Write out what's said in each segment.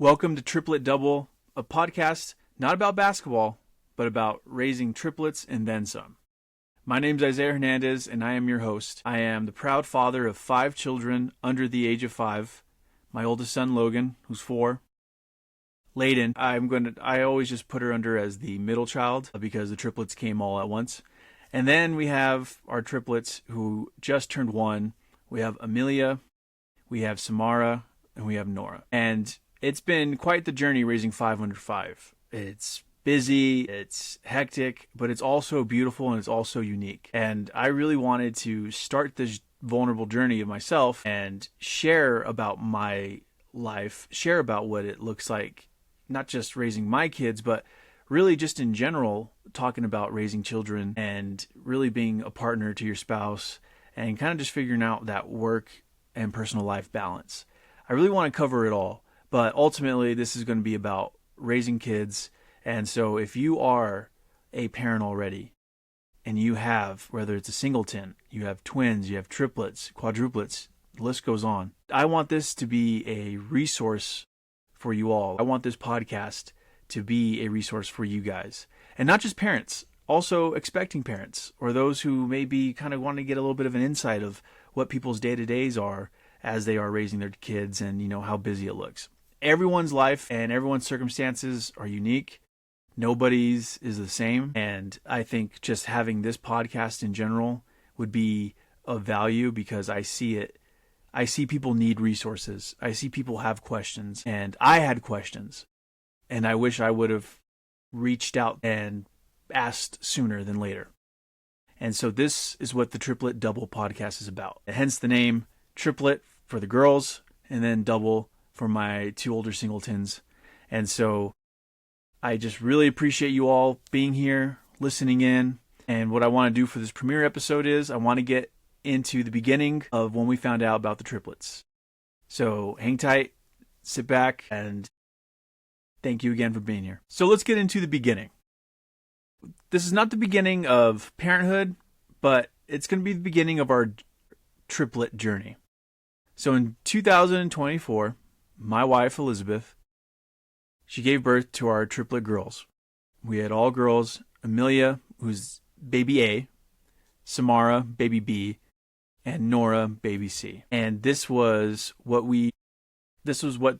Welcome to Triplet Double, a podcast not about basketball, but about raising triplets and then some. My name's Isaiah Hernandez, and I am your host. I am the proud father of 5 children under the age of 5. My oldest son, Logan, who's 4. Layden, I always just put her under as the middle child because the triplets came all at once. And then we have our triplets who just turned 1. We have Amelia, we have Samara, and we have Nora. And it's been quite the journey raising 5 under 5. It's busy, it's hectic, but it's also beautiful and it's also unique. And I really wanted to start this vulnerable journey of myself and share about my life, share about what it looks like, not just raising my kids, but really just in general, talking about raising children and really being a partner to your spouse and kind of just figuring out that work and personal life balance. I really want to cover it all. But ultimately, this is going to be about raising kids. And so if you are a parent already and you have, whether it's a singleton, you have twins, you have triplets, quadruplets, the list goes on. I want this to be a resource for you all. I want this podcast to be a resource for you guys. And not just parents, also expecting parents or those who maybe kind of want to get a little bit of an insight of what people's day-to-days are as they are raising their kids and, how busy it looks. Everyone's life and everyone's circumstances are unique. Nobody's is the same. And I think just having this podcast in general would be of value because I see it. I see people need resources. I see people have questions. And I had questions. And I wish I would have reached out and asked sooner than later. And so this is what the Triplet Double podcast is about. Hence the name, Triplet for the girls, and then Double for my 2 older singletons. And so I just really appreciate you all being here, listening in. And what I want to do for this premiere episode is I want to get into the beginning of when we found out about the triplets. So hang tight, sit back, and thank you again for being here. So let's get into the beginning. This is not the beginning of parenthood, but it's going to be the beginning of our triplet journey. So in 2024, my wife, Elizabeth, she gave birth to our triplet girls. We had all girls, Amelia, who's baby A, Samara, baby B, and Nora, baby C. And this was what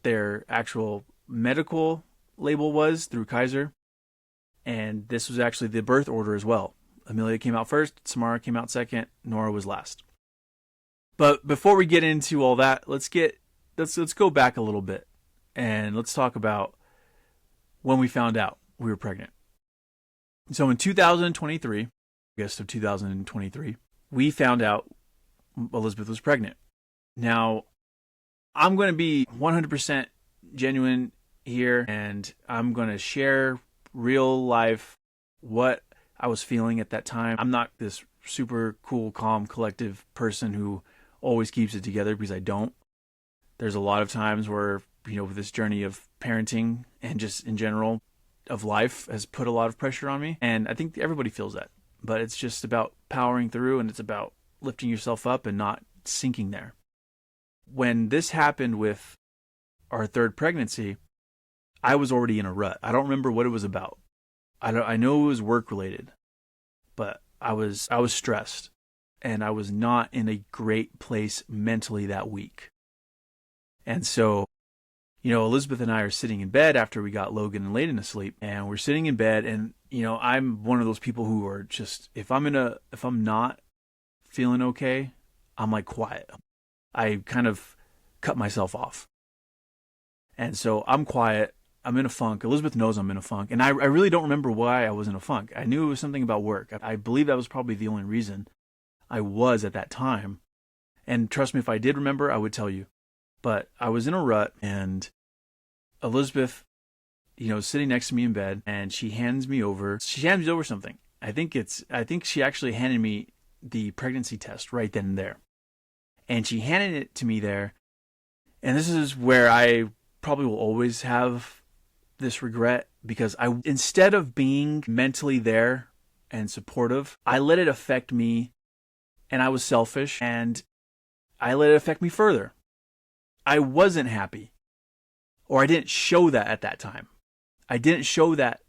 their actual medical label was through Kaiser. And this was actually the birth order as well. Amelia came out first, Samara came out second, Nora was last. But before we get into all that, let's go back a little bit and let's talk about when we found out we were pregnant. So in 2023, August of 2023, we found out Elizabeth was pregnant. Now, I'm going to be 100% genuine here, and I'm going to share real life what I was feeling at that time. I'm not this super cool, calm, collective person who always keeps it together because I don't. There's a lot of times where, this journey of parenting and just in general of life has put a lot of pressure on me. And I think everybody feels that. But it's just about powering through, and it's about lifting yourself up and not sinking there. When this happened with our 3rd pregnancy, I was already in a rut. I don't remember what it was about. I know it was work related, but I was stressed, and I was not in a great place mentally that week. And so, Elizabeth and I are sitting in bed after we got Logan and Layden asleep, and we're sitting in bed, and I'm one of those people who are just, if I'm not feeling okay, I'm like quiet. I kind of cut myself off. And so I'm quiet. I'm in a funk. Elizabeth knows I'm in a funk. And I really don't remember why I was in a funk. I knew it was something about work. I believe that was probably the only reason I was at that time. And trust me, if I did remember, I would tell you. But I was in a rut, and Elizabeth, sitting next to me in bed, and she hands me over something. I think she actually handed me the pregnancy test right then and there. And she handed it to me there. And this is where I probably will always have this regret, because instead of being mentally there and supportive, I let it affect me, and I was selfish, and I let it affect me further. I wasn't happy. or I didn't show that at that time. I didn't show that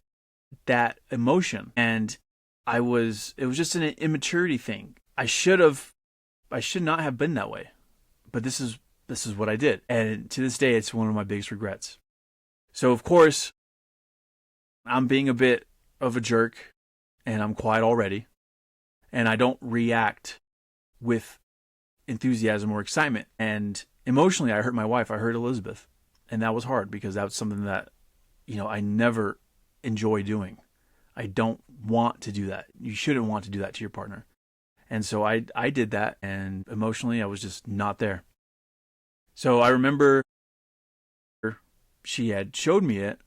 emotion, and it was just an immaturity thing. I should not have been that way, but this is what I did, and to this day, it's one of my biggest regrets. So of course, I'm being a bit of a jerk, and I'm quiet already, and I don't react with enthusiasm or excitement. And emotionally, I hurt my wife. I hurt Elizabeth, and that was hard because that was something that, I never enjoy doing. I don't want to do that. You shouldn't want to do that to your partner. And so I did that, and emotionally, I was just not there. So I remember she had showed me it.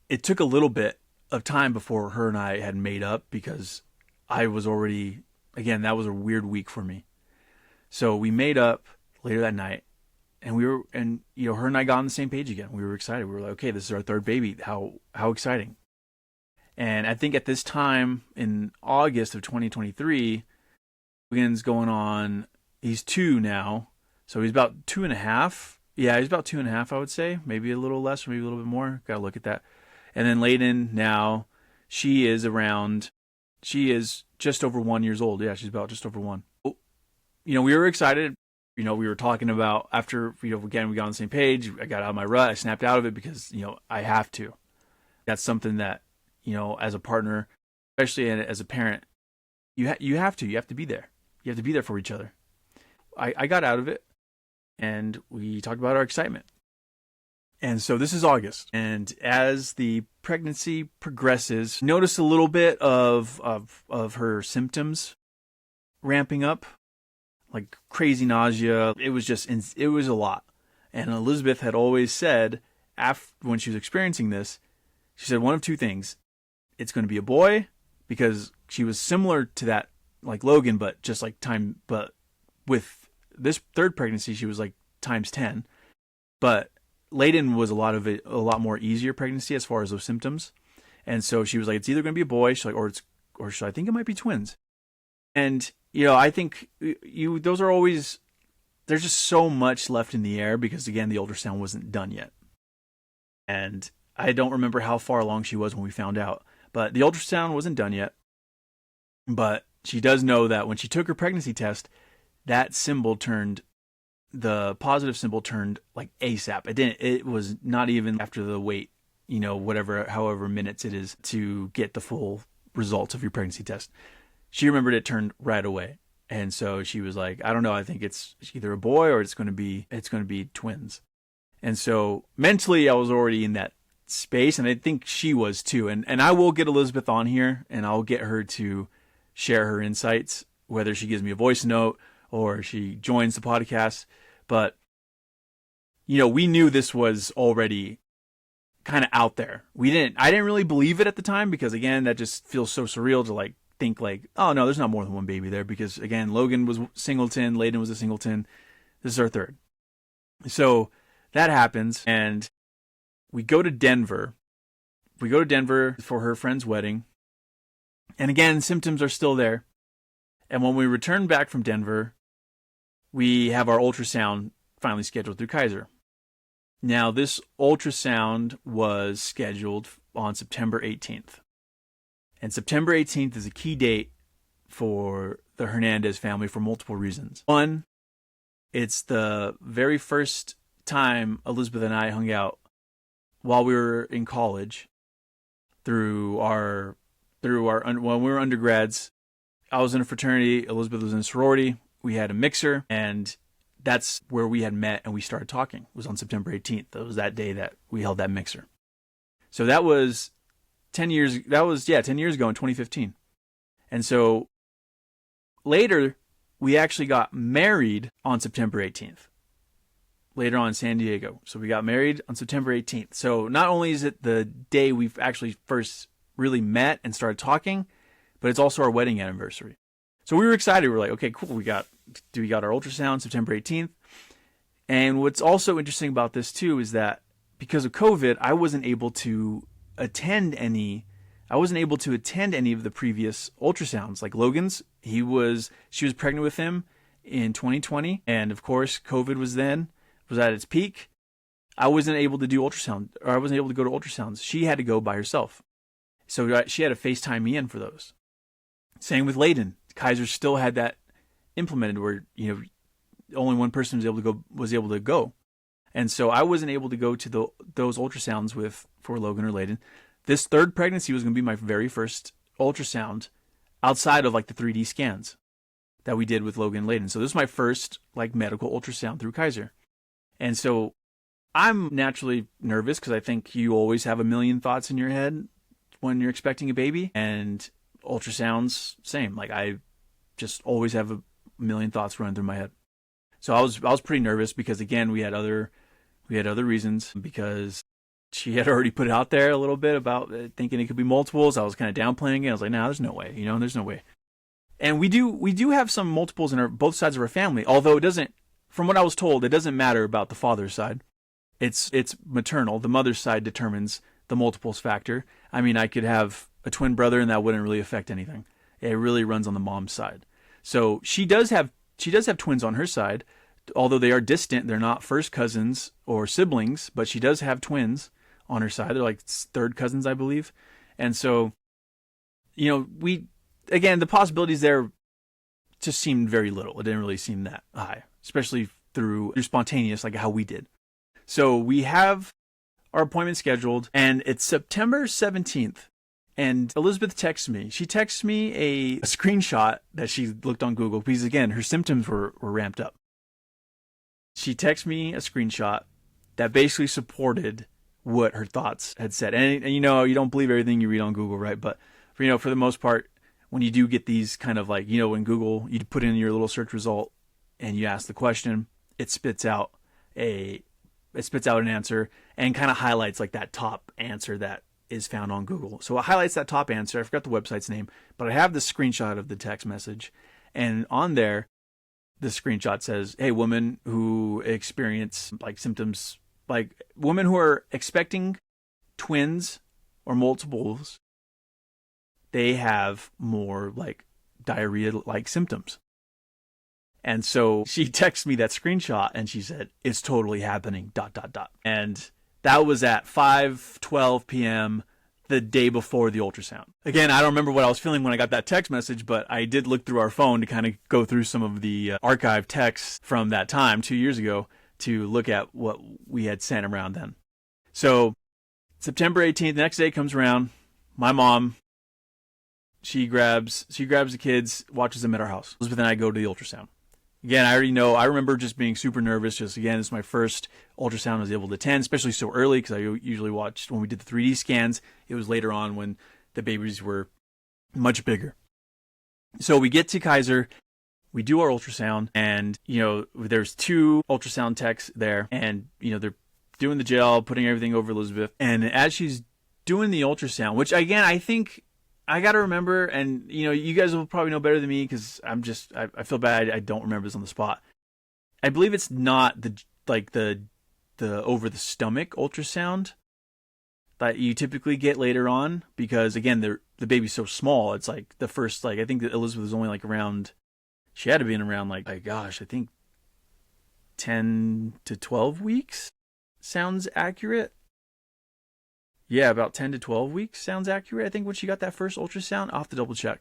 It took a little bit of time before her and I had made up because I was already, again, that was a weird week for me. So we made up later that night, and her and I got on the same page again. We were excited. We were like, okay, this is our third baby. How exciting. And I think at this time in August of 2023, Logan's going on, he's 2 now. So he's about 2.5. Yeah, he's about 2.5, I would say. Maybe a little less, or maybe a little bit more. Got to look at that. And then Layden now, she is just over 1 year old. Yeah, she's about just over 1. We were excited. We were talking about after, again, we got on the same page. I got out of my rut. I snapped out of it because, I have to. That's something that, as a partner, especially as a parent, you have to be there. You have to be there for each other. I got out of it, and we talked about our excitement. And so this is August, and as the pregnancy progresses, notice a little bit of her symptoms ramping up, like crazy nausea. It was a lot. And Elizabeth had always said, when she was experiencing this, she said one of two things. It's going to be a boy, because she was similar to that, like Logan, but just like but with this third pregnancy, she was like times 10. But Layden was a lot more easier pregnancy as far as those symptoms. And so she was like, it's either going to be a boy, she's like, or should I think it might be twins? And, I think those are always, there's just so much left in the air because, again, the ultrasound wasn't done yet. And I don't remember how far along she was when we found out, but the ultrasound wasn't done yet. But she does know that when she took her pregnancy test, that symbol the positive symbol turned like ASAP. It was not even after the wait, however minutes it is to get the full results of your pregnancy test. She remembered it turned right away. And so she was like, I don't know, I think it's either a boy or it's going to be twins. And so mentally I was already in that space, and I think she was too. And I will get Elizabeth on here, and I'll get her to share her insights, whether she gives me a voice note or she joins the podcast. But, we knew this was already kind of out there. I didn't really believe it at the time because, again, that just feels so surreal to think oh no, there's not more than one baby there because, again, Logan was singleton, Layden was a singleton. This is our third. So that happens, and we go to Denver. We go to Denver for her friend's wedding. And again, symptoms are still there. And when we return back from Denver, we have our ultrasound finally scheduled through Kaiser. Now, this ultrasound was scheduled on September 18th. And September 18th is a key date for the Hernandez family for multiple reasons. One, it's the very first time Elizabeth and I hung out while we were in college when we were undergrads. I was in a fraternity, Elizabeth was in a sorority. We had a mixer, and that's where we had met and we started talking. It was on September 18th. That was that day that we held that mixer. So that was 10 years ago in 2015. And so later, we actually got married on September 18th. Later on in San Diego. So we got married on September 18th. So not only is it the day we've actually first really met and started talking, but it's also our wedding anniversary. So we were excited. We were like, okay, cool. We got our ultrasound September 18th. And what's also interesting about this too is that because of COVID, I wasn't able to attend any of the previous ultrasounds. Like Logan's, she was pregnant with him in 2020. And of course, COVID was at its peak. I wasn't able to do ultrasound, or I wasn't able to go to ultrasounds. She had to go by herself. So she had to FaceTime me in for those. Same with Layden. Kaiser still had that implemented where, only one person was able to go. And so I wasn't able to go to those ultrasounds for Logan or Layden. This third pregnancy was going to be my very first ultrasound outside of like the 3D scans that we did with Logan and Layden. So this is my first like medical ultrasound through Kaiser. And so I'm naturally nervous because I think you always have a million thoughts in your head when you're expecting a baby, and ultrasounds, same. Like I just always have a million thoughts running through my head. So I was pretty nervous because again, we had other reasons, because she had already put it out there a little bit about thinking it could be multiples. I was kind of downplaying it. I was like, nah, there's no way, there's no way. And we do have some multiples in both sides of our family, although it doesn't, from what I was told, it doesn't matter about the father's side. It's maternal. The mother's side determines the multiples factor. I mean, I could have a twin brother and that wouldn't really affect anything. It really runs on the mom's side. So she does have twins on her side, although they are distant. They're not first cousins or siblings, but she does have twins on her side. They're like third cousins, I believe. And so, the possibilities there just seemed very little. It didn't really seem that high, especially through spontaneous, like how we did. So we have our appointment scheduled, and it's September 17th. And Elizabeth texts me. She texts me a screenshot that she looked on Google because, again, her symptoms were ramped up. She texts me a screenshot that basically supported what her thoughts had said. And you don't believe everything you read on Google, right? But for the most part, when you do get these kind of like, when Google, you put in your little search result and you ask the question, it spits out an answer and kind of highlights like that top answer that is found on Google. So it highlights that top answer. I forgot the website's name, but I have the screenshot of the text message, and on there, the screenshot says, hey, women who experience like symptoms, like women who are expecting twins or multiples, they have more like diarrhea-like symptoms. And so she texted me that screenshot and she said, it's totally happening, ... And that was at 5:12 p.m. the day before the ultrasound. Again, I don't remember what I was feeling when I got that text message, but I did look through our phone to kind of go through some of the archived texts from that time 2 years ago to look at what we had sent around then. So September 18th, the next day comes around. My mom, she grabs the kids, watches them at our house. Elizabeth and I go to the ultrasound. Again, I already know. I remember just being super nervous. Just again, it's my first ultrasound I was able to attend, especially so early because I usually watched when we did the 3D scans. It was later on when the babies were much bigger. So we get to Kaiser, we do our ultrasound, and there's 2 ultrasound techs there, and they're doing the gel, putting everything over Elizabeth, and as she's doing the ultrasound, which again I think I got to remember, and you guys will probably know better than me because I feel bad I don't remember this on the spot. I believe it's not the over the stomach ultrasound that you typically get later on, because again the baby's so small. It's like the first, like I think that Elizabeth was only like around, she had to be in around like I think 10 to 12 weeks sounds accurate. Yeah, about 10 to 12 weeks sounds accurate, I think, when she got that first ultrasound. I'll have to double check.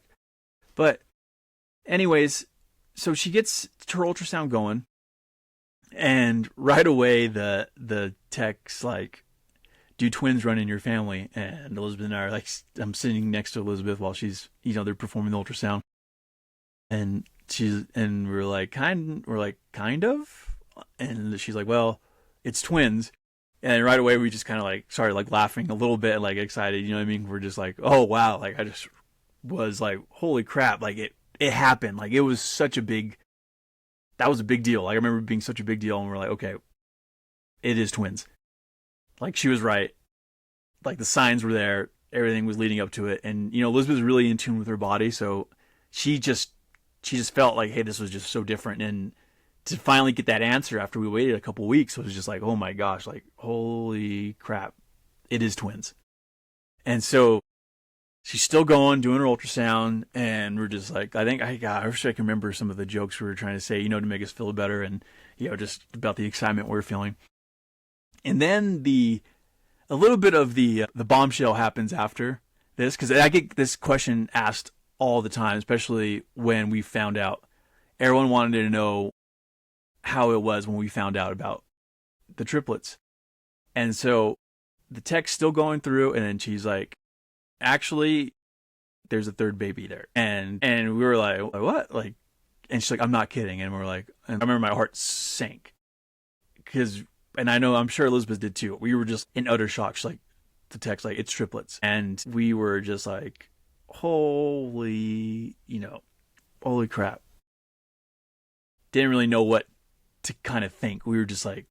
But anyways, so she gets her ultrasound going, and right away the tech's like, do twins run in your family? And Elizabeth and I are like, I'm sitting next to Elizabeth while she's, they're performing the ultrasound. And we're like, kind of? And she's like, well, it's twins. And right away, we just kind of like started like laughing a little bit, like excited. You know what I mean? We're just like, oh, wow. Like I just was like, holy crap. Like it happened. Like it was that was a big deal. Like I remember it being such a big deal. And we're like, okay, it is twins. Like she was right. Like the signs were there. Everything was leading up to it. And, Elizabeth was really in tune with her body. So she just felt like, hey, this was just so different. And to finally get that answer after we waited a couple weeks was just like, oh my gosh, like, holy crap, it is twins. And so she's still going, doing her ultrasound, and we're just like, I wish I can remember some of the jokes we were trying to say, to make us feel better, and, just about the excitement we're feeling. And then a little bit of the bombshell happens after this, because I get this question asked all the time, especially when we found out. Everyone wanted to know how it was when we found out about the triplets. And so the text still going through, and then she's like, actually, there's a third baby there. And we were like, what? Like, and she's like, I'm not kidding. And we're like, and I remember my heart sank. And I'm sure Elizabeth did too. We were just in utter shock. She's like, the text, like, it's triplets. And we were just like, holy crap. Didn't really know what to kind of think. We were just like,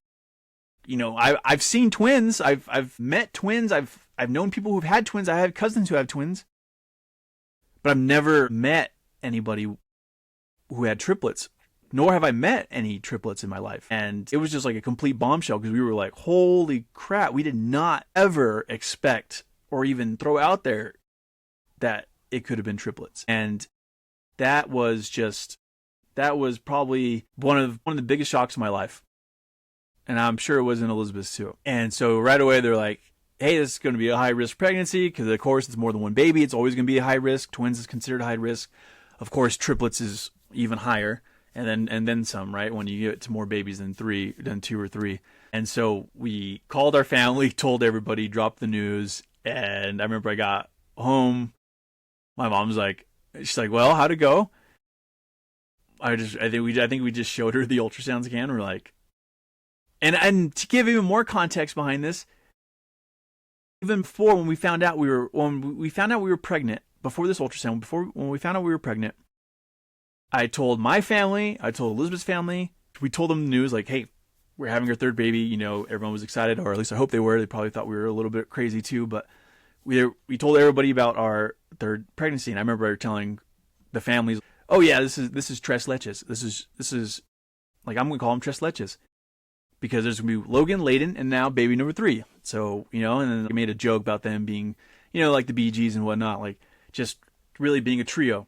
I've seen twins. I've met twins. I've known people who've had twins. I have cousins who have twins. But I've never met anybody who had triplets. Nor have I met any triplets in my life. And it was just like a complete bombshell, because we were like, holy crap, we did not ever expect or even throw out there that it could have been triplets. And that was probably one of the biggest shocks of my life. And I'm sure it was in Elizabeth's too. And so right away they're like, hey, this is going to be a high risk pregnancy, because of course it's more than one baby. It's always going to be a high risk. Twins is considered high risk. Of course, triplets is even higher. And then some, right? When you get to more babies than two or three. And so we called our family, told everybody, dropped the news. And I remember I got home. My mom's like, she's like, well, how'd it go? I think we just showed her the ultrasounds again. We're like, and to give even more context behind this, even before when we found out we were pregnant, before this ultrasound, when we found out we were pregnant, I told my family, I told Elizabeth's family, we told them the news, like, hey, we're having our third baby. Everyone was excited, or at least I hope they were. They probably thought we were a little bit crazy too, but we told everybody about our third pregnancy. And I remember telling the families, oh yeah, this is tres leches. This is like, I'm going to call them tres leches, because there's going to be Logan, Layden, and now baby number 3. So, and then I made a joke about them being, like the Bee Gees and whatnot, like just really being a trio.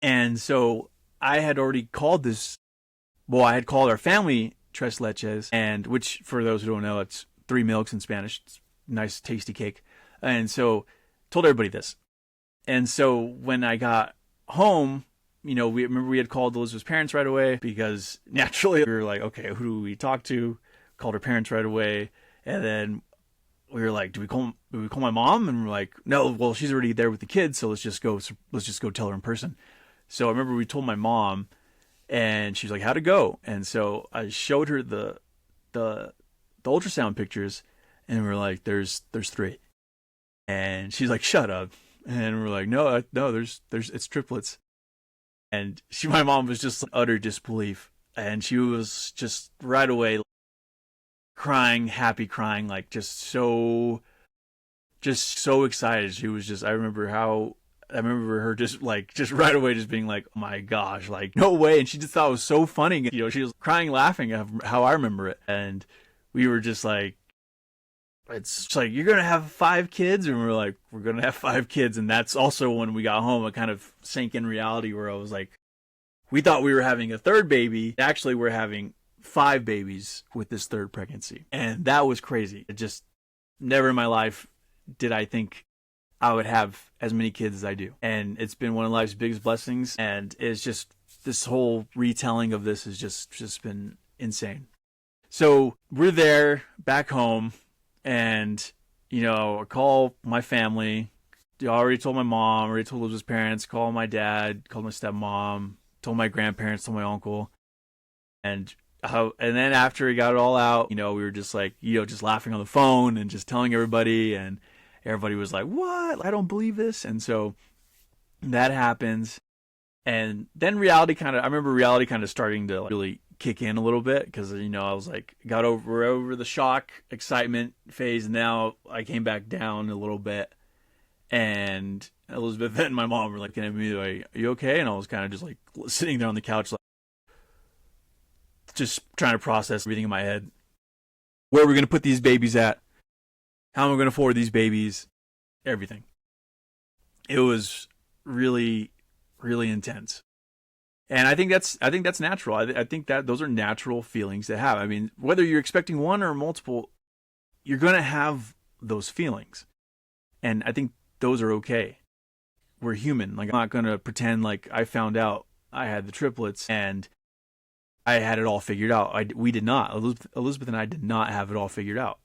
And so I had already called I had called our family tres leches, and which, for those who don't know, it's 3 milks in Spanish. It's nice, tasty cake. And so told everybody this. And so when I got home, we had called Elizabeth's parents right away, because naturally we were like, okay, who do we talk to? Called her parents right away. And then we were like, do we call my mom? And we're like, no, well, she's already there with the kids, so let's just go tell her in person. So I remember we told my mom, and she's like, how'd it go? And so I showed her the ultrasound pictures, and we're like, there's 3. And she's like, shut up. And we're like, no, it's triplets. And my mom was just like, utter disbelief. And she was just right away crying, like just so excited. She was just, I remember her just right away just being like, oh my gosh, like, no way. And she just thought it was so funny. She was crying, laughing at how I remember it. And we were just like, it's like, you're going to have 5 kids? And we're like, we're going to have 5 kids. And that's also when we got home, it kind of sank in reality, where I was like, we thought we were having a third baby. Actually, we're having 5 babies with this third pregnancy. And that was crazy. It just never in my life did I think I would have as many kids as I do. And it's been one of life's biggest blessings. And it's just, this whole retelling of this has just been insane. So we're there back home, and, I call my family. I already told my mom, already told Elizabeth's parents, called my dad, called my stepmom, told my grandparents, told my uncle. And then after we got it all out, we were just like, just laughing on the phone and just telling everybody, and everybody was like, what? I don't believe this. And so that happens. And then reality kind of starting to really kick in a little bit, because, I was like, got over the shock, excitement phase. And now I came back down a little bit, and Elizabeth and my mom were like, are you okay? And I was kind of just like sitting there on the couch, like, just trying to process everything in my head. Where are we going to put these babies at? How am I going to afford these babies? Everything. It was really, really intense. And I think that's natural. I think that those are natural feelings to have. I mean, whether you're expecting one or multiple, you're going to have those feelings. And I think those are okay. We're human. Like, I'm not going to pretend like I found out I had the triplets and I had it all figured out. We did not. Elizabeth and I did not have it all figured out.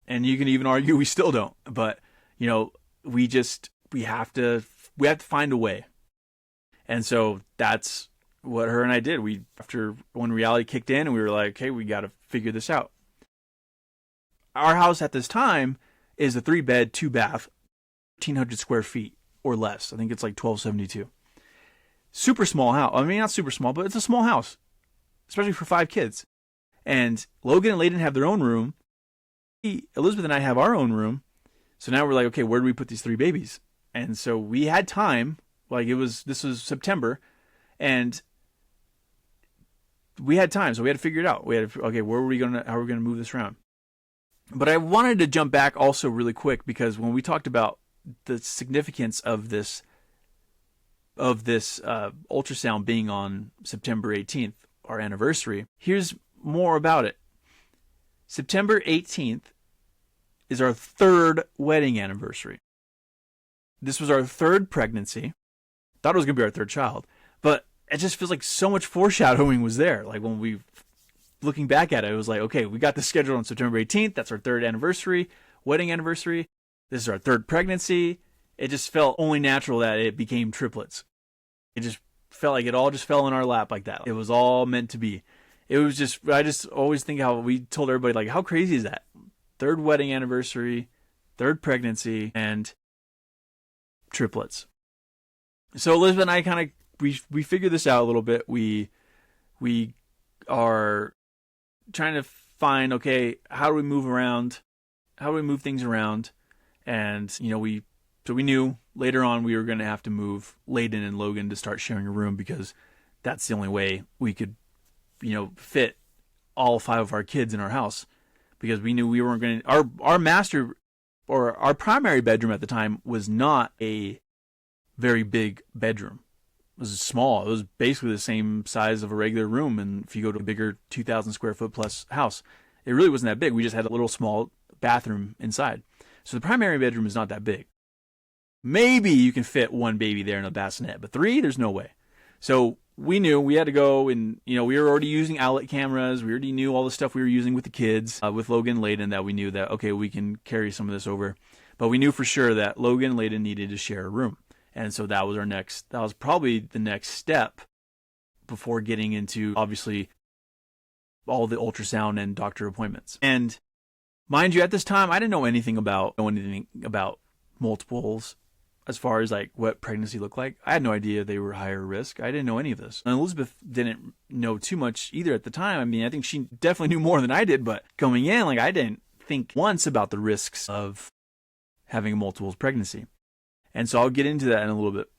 And you can even argue we still don't. But, we have to find a way. And so that's what her and I did. When reality kicked in and we were like, hey, we got to figure this out. Our house at this time is a 3-bed, 2-bath, 1,500 square feet or less. I think it's like 1,272. Super small house. I mean, not super small, but it's a small house, especially for 5 kids. And Logan and Layden have their own room. Elizabeth and I have our own room. So now we're like, okay, where do we put these 3 babies? And so we had time. This was September, and we had time, so we had to figure it out. How are we gonna move this around? But I wanted to jump back also really quick, because when we talked about the significance of this ultrasound being on September 18th, our anniversary, here's more about it. September 18th is our 3rd wedding anniversary. This was our 3rd pregnancy. Thought it was going to be our 3rd child, but it just feels like so much foreshadowing was there. Like, when looking back at it, it was like, okay, we got this scheduled on September 18th. That's our 3rd anniversary, wedding anniversary. This is our 3rd pregnancy. It just felt only natural that it became triplets. It just felt like it all just fell in our lap like that. It was all meant to be. It was just, I just always think how we told everybody, like, how crazy is that? 3rd wedding anniversary, 3rd pregnancy, and triplets. So Elizabeth and I we figured this out a little bit. We are trying to find, okay, how do we move around? How do we move things around? And we knew later on we were going to have to move Layden and Logan to start sharing a room, because that's the only way we could fit all 5 of our kids in our house, because we knew we weren't going to. Our master, or our primary bedroom at the time, was not a very big bedroom. It was small. It was basically the same size of a regular room. And if you go to a bigger 2,000 square foot plus house, it really wasn't that big. We just had a little small bathroom inside. So the primary bedroom is not that big. Maybe you can fit 1 baby there in a bassinet, but 3, there's no way. So we knew we had to go, and we were already using outlet cameras. We already knew all the stuff we were using with the kids, with Logan and Layden, that we knew that, okay, we can carry some of this over. But we knew for sure that Logan and Layden needed to share a room. And so that was probably the next step before getting into, obviously, all the ultrasound and doctor appointments. And mind you, at this time, I didn't know anything about multiples as far as like what pregnancy looked like. I had no idea they were higher risk. I didn't know any of this. And Elizabeth didn't know too much either at the time. I mean, I think she definitely knew more than I did, but going in, like, I didn't think once about the risks of having a multiples pregnancy. And so I'll get into that in a little bit.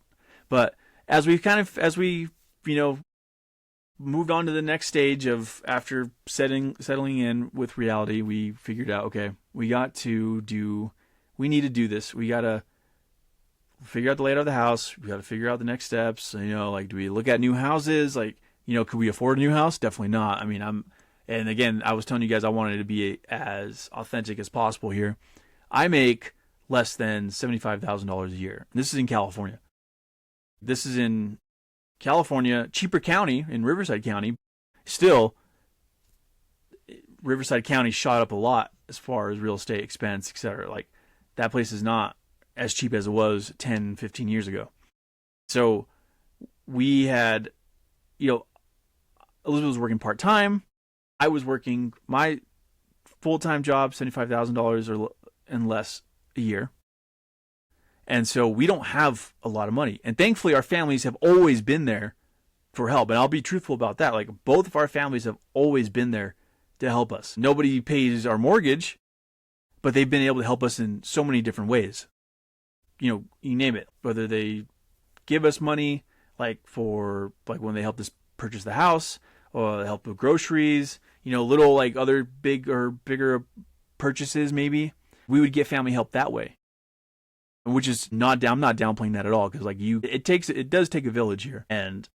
But as we moved on to the next stage of, after settling in with reality, we figured out, okay, we need to do this. We got to figure out the layout of the house. We got to figure out the next steps. Do we look at new houses? Could we afford a new house? Definitely not. I mean, and again, I was telling you guys I wanted to be as authentic as possible here. I make less than $75,000 a year. This is in California. This is in California, cheaper county, in Riverside County. Still, Riverside County shot up a lot as far as real estate expense, etc. Like, that place is not as cheap as it was 10, 15 years ago. So we had, Elizabeth was working part-time. I was working my full-time job, $75,000 and less a year. And so we don't have a lot of money. And thankfully, our families have always been there for help. And I'll be truthful about that. Like, both of our families have always been there to help us. Nobody pays our mortgage, but they've been able to help us in so many different ways. You name it. Whether they give us money, like when they helped us purchase the house, or help with groceries, little like other bigger purchases maybe. We would get family help that way. Which is I'm not downplaying that at all, because it does take a village here. And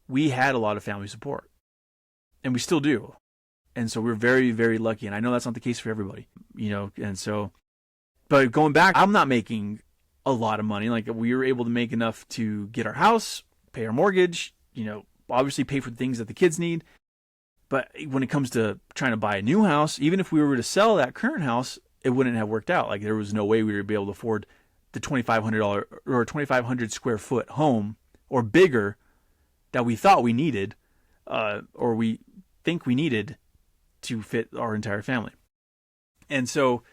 we had a lot of family support, and we still do. And so we're very, very lucky. And I know that's not the case for everybody, and so, but going back, I'm not making a lot of money. Like, we were able to make enough to get our house, pay our mortgage, obviously pay for the things that the kids need. But when it comes to trying to buy a new house, even if we were to sell that current house, it wouldn't have worked out. Like, there was no way we would be able to afford the $2,500 or 2,500 square foot home or bigger that we thought we needed, or we think we needed to fit our entire family. And so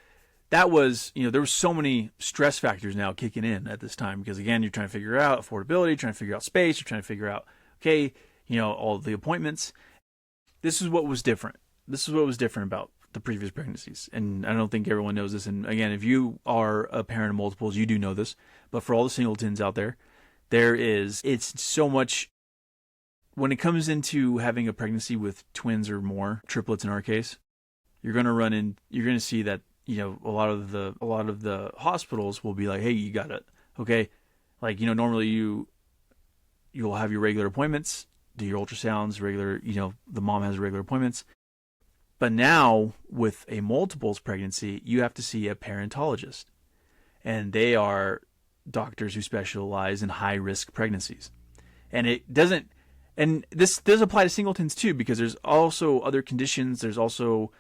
that was, there were so many stress factors now kicking in at this time, because again, you're trying to figure out affordability, trying to figure out space, you're trying to figure out, all the appointments. This is what was different. This is what was different about the previous pregnancies. And I don't think everyone knows this. And again, if you are a parent of multiples, you do know this. But for all the singletons out there, it's so much, when it comes into having a pregnancy with twins or more, triplets in our case, you're going to see that, a lot of the hospitals will be like, hey, you got it. Okay. Like, normally you'll have your regular appointments, do your ultrasounds, regular, the mom has regular appointments. But now with a multiples pregnancy, you have to see a parentologist. And they are doctors who specialize in high risk pregnancies. And this does apply to singletons too, because there's also other conditions. There's also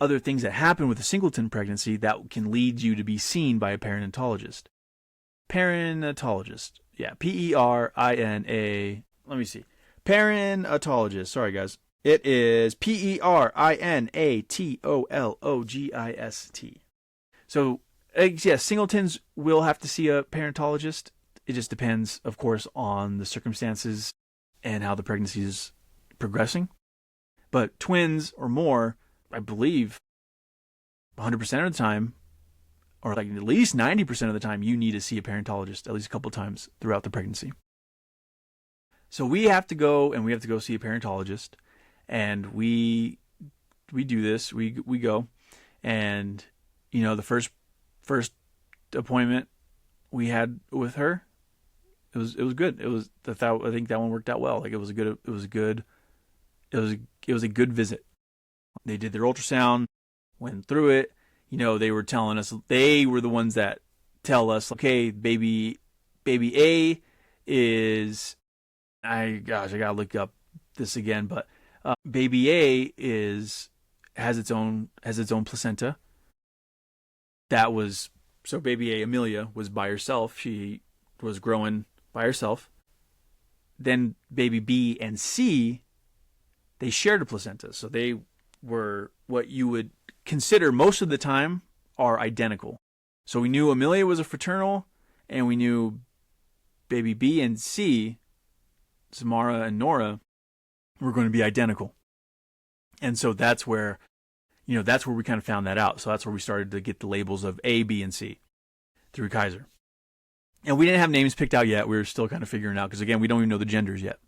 other things that happen with a singleton pregnancy that can lead you to be seen by a perinatologist. Perinatologist. Yeah. P-E-R-I-N-A. Let me see. Perinatologist. Sorry, guys. It is Perinatologist. So, yes, singletons will have to see a perinatologist. It just depends, of course, on the circumstances and how the pregnancy is progressing. But twins or more, I believe, 100% of the time, or like at least 90% of the time, you need to see a perinatologist at least a couple of times throughout the pregnancy. So we have to go see a perinatologist, and we do this. We go, and the first appointment we had with her, it was good. I think that one worked out well. Like, it was a good visit. They did their ultrasound, went through it. They were telling us, they were the ones that tell us, okay, baby A is, I gotta look up this again, but baby A has its own placenta. So baby A, Amelia, was by herself. She was growing by herself. Then baby B and C, they shared a placenta. So they were what you would consider most of the time are identical. So we knew Amelia was a fraternal, and we knew baby B and C, Samara and Nora, were going to be identical. And so that's where we kind of found that out. So that's where we started to get the labels of A, B, and C through Kaiser. And we didn't have names picked out yet. We were still kind of figuring out, because again, we don't even know the genders yet.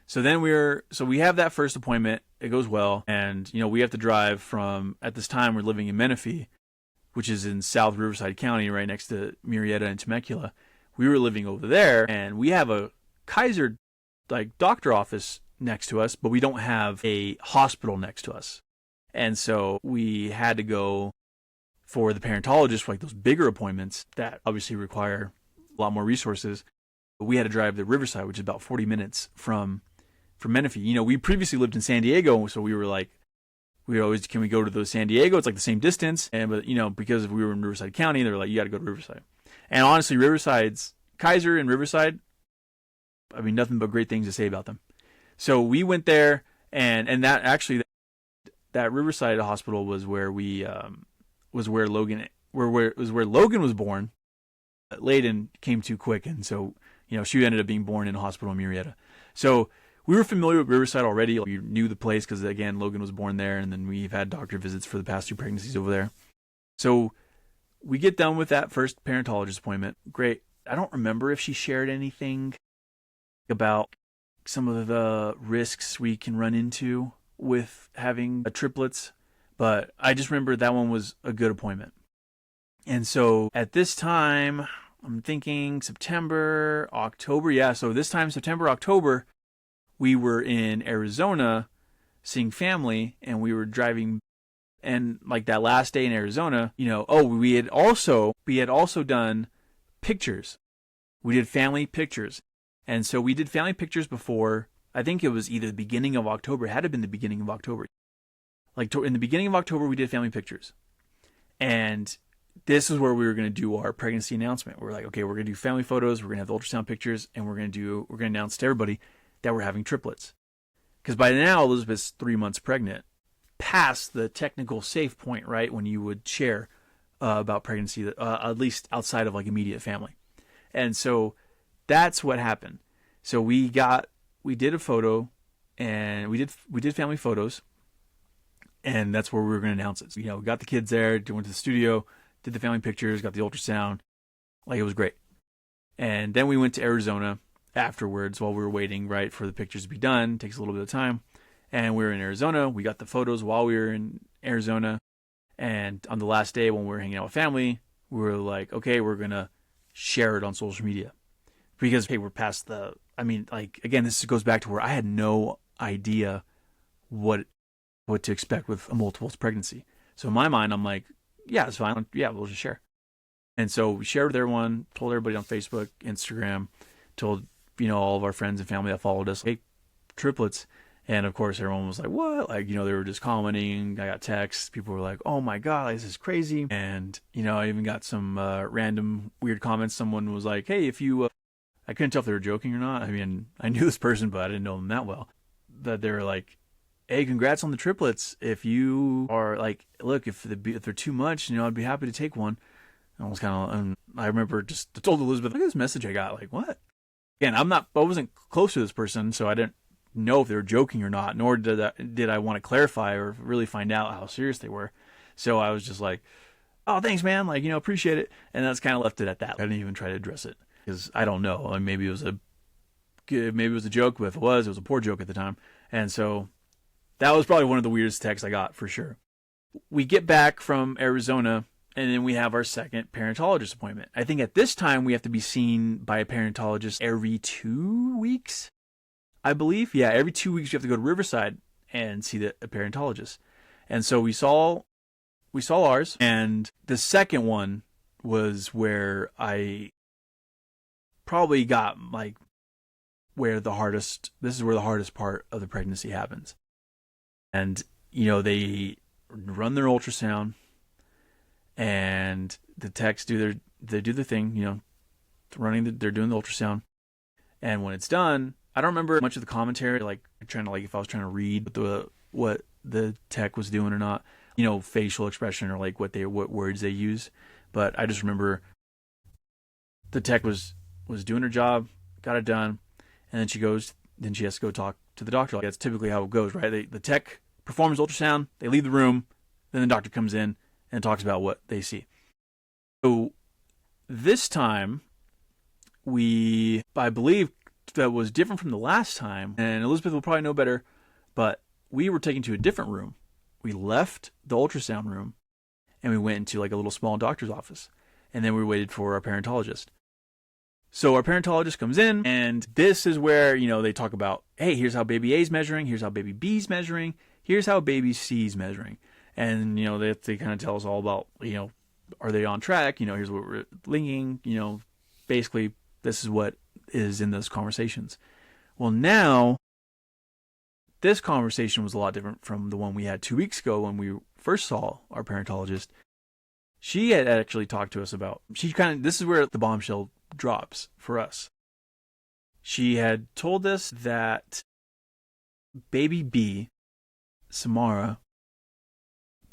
So then we have that first appointment. It goes well. And, we have to drive from, at this time, we're living in Menifee, which is in South Riverside County, right next to Murrieta and Temecula. We were living over there, and we have a Kaiser, doctor office next to us, but we don't have a hospital next to us. And so we had to go for the perinatologist for those bigger appointments that obviously require a lot more resources. But we had to drive to Riverside, which is about 40 minutes from Menifee. We previously lived in San Diego, so we were like, can we go to the San Diego? It's the same distance. But because we were in Riverside County, they were like, you got to go to Riverside. And honestly, Kaiser and Riverside, nothing but great things to say about them. So we went there, and that actually, that Riverside hospital was where Logan was born. Layden came too quick, and so she ended up being born in a hospital in Murrieta. So we were familiar with Riverside already. We knew the place because, again, Logan was born there, and then we've had doctor visits for the past 2 pregnancies over there. So we get done with that first perinatologist appointment. Great. I don't remember if she shared anything about some of the risks we can run into with having triplets, but I just remember that one was a good appointment. And so at this time, I'm thinking September, October. Yeah, so this time, September, October, we were in Arizona seeing family, and we were driving, and like that last day in Arizona, we had also done pictures. We did family pictures. And so we did family pictures before, I think it was either the beginning of October. It had to have been the beginning of October. Like in the beginning of October, we did family pictures. And this is where we were going to do our pregnancy announcement. We're like, okay, we're going to do family photos, we're going to have the ultrasound pictures, and we're going to announce to everybody that we're having triplets. Because by now, Elizabeth's 3 months pregnant, past the technical safe point, right, when you would share about pregnancy, at least outside of like immediate family. And so that's what happened. So we did a photo, and we did family photos, and that's where we were going to announce it. So, we got the kids there, went to the studio, did the family pictures, got the ultrasound. Like, it was great. And then we went to Arizona afterwards while we were waiting, right, for the pictures to be done. It takes a little bit of time. And we were in Arizona. We got the photos while we were in Arizona. And on the last day when we were hanging out with family, we were like, okay, we're going to share it on social media. Because, hey, we're past again, this goes back to where I had no idea what to expect with a multiple pregnancy. So in my mind, I'm like, yeah, it's fine. Yeah, we'll just share. And so we shared their one, told everybody on Facebook, Instagram, told, all of our friends and family that followed us, hey, triplets. And of course, everyone was like, what? Like, they were just commenting. I got texts. People were like, oh my God, this is crazy. And, I even got some random weird comments. Someone was like, hey, if you, I couldn't tell if they were joking or not. I mean, I knew this person, but I didn't know them that well. That they were like, hey, congrats on the triplets. If you are like, look, if they're too much, I'd be happy to take one. And I was I remember just told Elizabeth, look at this message I got. Like, what? Again, I wasn't close to this person, so I didn't know if they were joking or not, nor did I want to clarify or really find out how serious they were. So I was just like, oh, thanks, man. Like, appreciate it. And that's kind of left it at that. I didn't even try to address it because I don't know. Like, maybe it was a joke, but if it was a poor joke at the time. And so that was probably one of the weirdest texts I got for sure. We get back from Arizona, and then we have our second parentologist appointment. I think at this time we have to be seen by a parentologist every 2 weeks, I believe. Yeah, every 2 weeks you have to go to Riverside and see a parentologist. And so we saw ours, and the second one was where I probably got this is where the hardest part of the pregnancy happens. And, they run their ultrasound, and the techs do the thing, they're doing the ultrasound. And when it's done, I don't remember much of the commentary, if I was trying to read what the tech was doing or not, facial expression or like what words they use. But I just remember the tech was doing her job, got it done, and then she has to go talk to the doctor. That's typically how it goes, right? The tech performs ultrasound, they leave the room, then the doctor comes in and talks about what they see. So this time, I believe that was different from the last time, and Elizabeth will probably know better, but we were taken to a different room. We left the ultrasound room, and we went into like a little small doctor's office, and then we waited for our parentologist. So our parentologist comes in, and this is where, they talk about, hey, here's how baby A's measuring, here's how baby B's measuring, here's how baby C's measuring. And, they kind of tell us all about, are they on track? Here's what we're linking, basically this is what is in those conversations. Well, now, this conversation was a lot different from the one we had 2 weeks ago when we first saw our parentologist. She had actually talked to us about, this is where the bombshell drops for us. She had told us that baby B, Samara,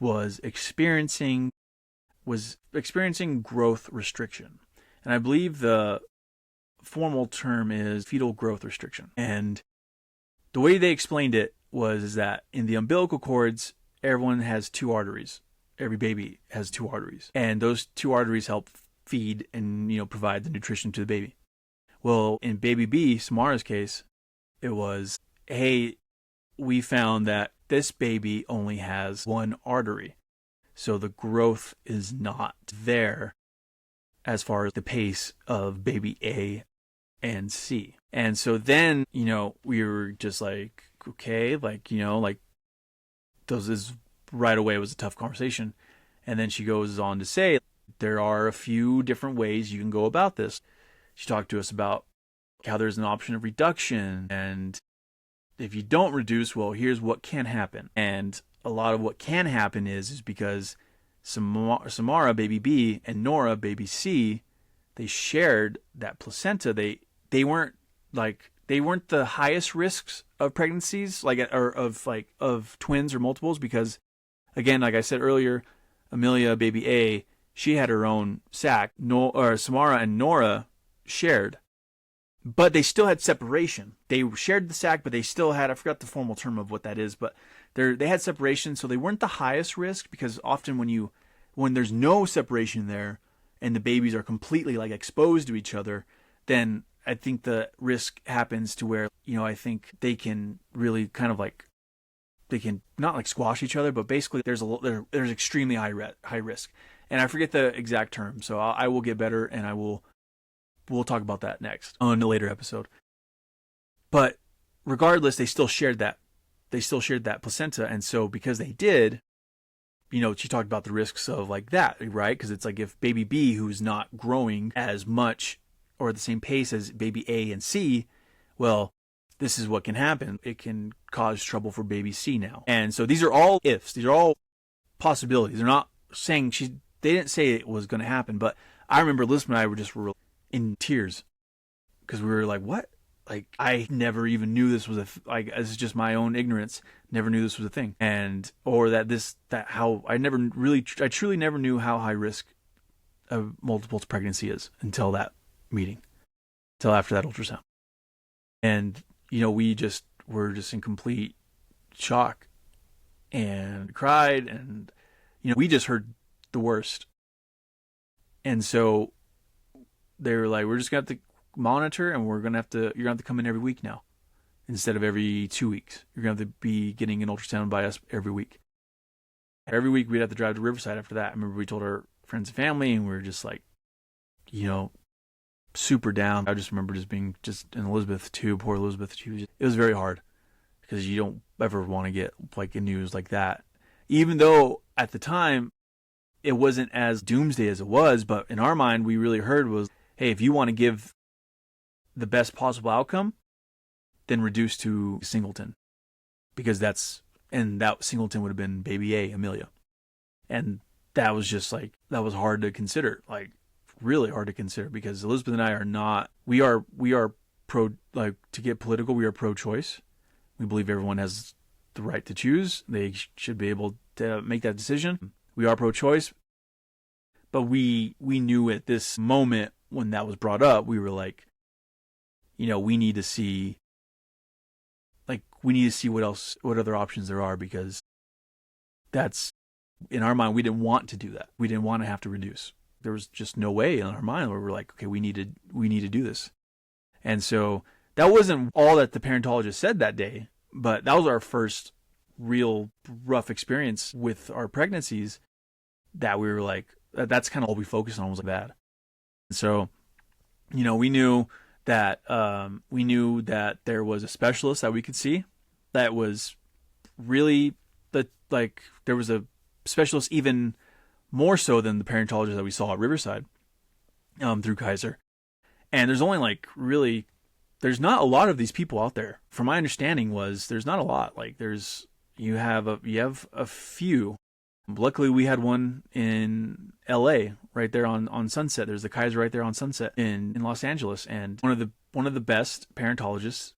was experiencing growth restriction. And I believe the formal term is fetal growth restriction. And the way they explained it was that in the umbilical cords, everyone has two arteries. Every baby has two arteries. And those two arteries help feed and, provide the nutrition to the baby. Well, in baby B, Samara's case, it was, hey, we found that this baby only has one artery. So the growth is not there as far as the pace of baby A and C. And so then, we were just like, okay, those is right away was a tough conversation. And then she goes on to say, there are a few different ways you can go about this. She talked to us about how there's an option of reduction. And if you don't reduce, well, here's what can happen. And a lot of what can happen is because Samara, baby B, and Nora, baby C, they shared that placenta. They weren't the highest risks of pregnancies, of twins or multiples, because again, like I said earlier, Amelia, baby A, she had her own sac. Samara and Nora shared, but they still had separation. They shared the sac, but they still had, I forgot the formal term of what that is, but they had separation, so they weren't the highest risk, because often when there's no separation there and the babies are completely exposed to each other, then I think the risk happens to where, I think they can really kind of they can not squash each other, but basically there's extremely high risk. And I forget the exact term, so I will get better, and we'll talk about that next on a later episode. But regardless, they still shared that. They still shared that placenta, and so because they did, she talked about the risks of that, right? Because it's if baby B, who's not growing as much or at the same pace as baby A and C, well, this is what can happen. It can cause trouble for baby C now. And so these are all ifs. These are all possibilities. They're not saying they didn't say it was going to happen, but I remember Elizabeth and I were in tears because we were like, what? I never even knew this was this is just my own ignorance. Never knew this was a thing. I truly never knew how high risk a multiple pregnancy is until that meeting, until after that ultrasound. And, we were just in complete shock and cried, and, we just heard the worst. And so they were like, we're just going to have to monitor, and you're going to have to come in every week now instead of every 2 weeks. You're going to have to be getting an ultrasound by us every week. Every week we'd have to drive to Riverside after that. I remember we told our friends and family, and we were just super down. I just remember just being in Elizabeth too, poor Elizabeth. It was very hard because you don't ever want to get in news like that. Even though at the time it wasn't as doomsday as it was, but in our mind we really heard was, hey, if you want to give the best possible outcome, then reduce to singleton, because that singleton would have been baby A, Amelia. And that was just that was hard to consider, really hard to consider, because Elizabeth and I are not, we are pro, to get political, we are pro-choice. We believe everyone has the right to choose. They should be able to make that decision. We are pro-choice, but we knew at this moment when that was brought up, we were we need to see what other options there are, because that's, in our mind, we didn't want to do that. We didn't want to have to reduce. There was just no way in our mind where we're okay, we need to do this. And so that wasn't all that the parentologist said that day, but that was our first real rough experience with our pregnancies, that we were that's kind of all we focused on was that. And so, we knew that there was a specialist that we could see that was really there was a specialist even more so than the parentologist that we saw at Riverside through Kaiser. And there's only there's not a lot of these people out there. From my understanding there's not a lot. You have a few. Luckily we had one in LA right there on Sunset. There's the Kaiser right there on Sunset in Los Angeles, and one of the best parentologists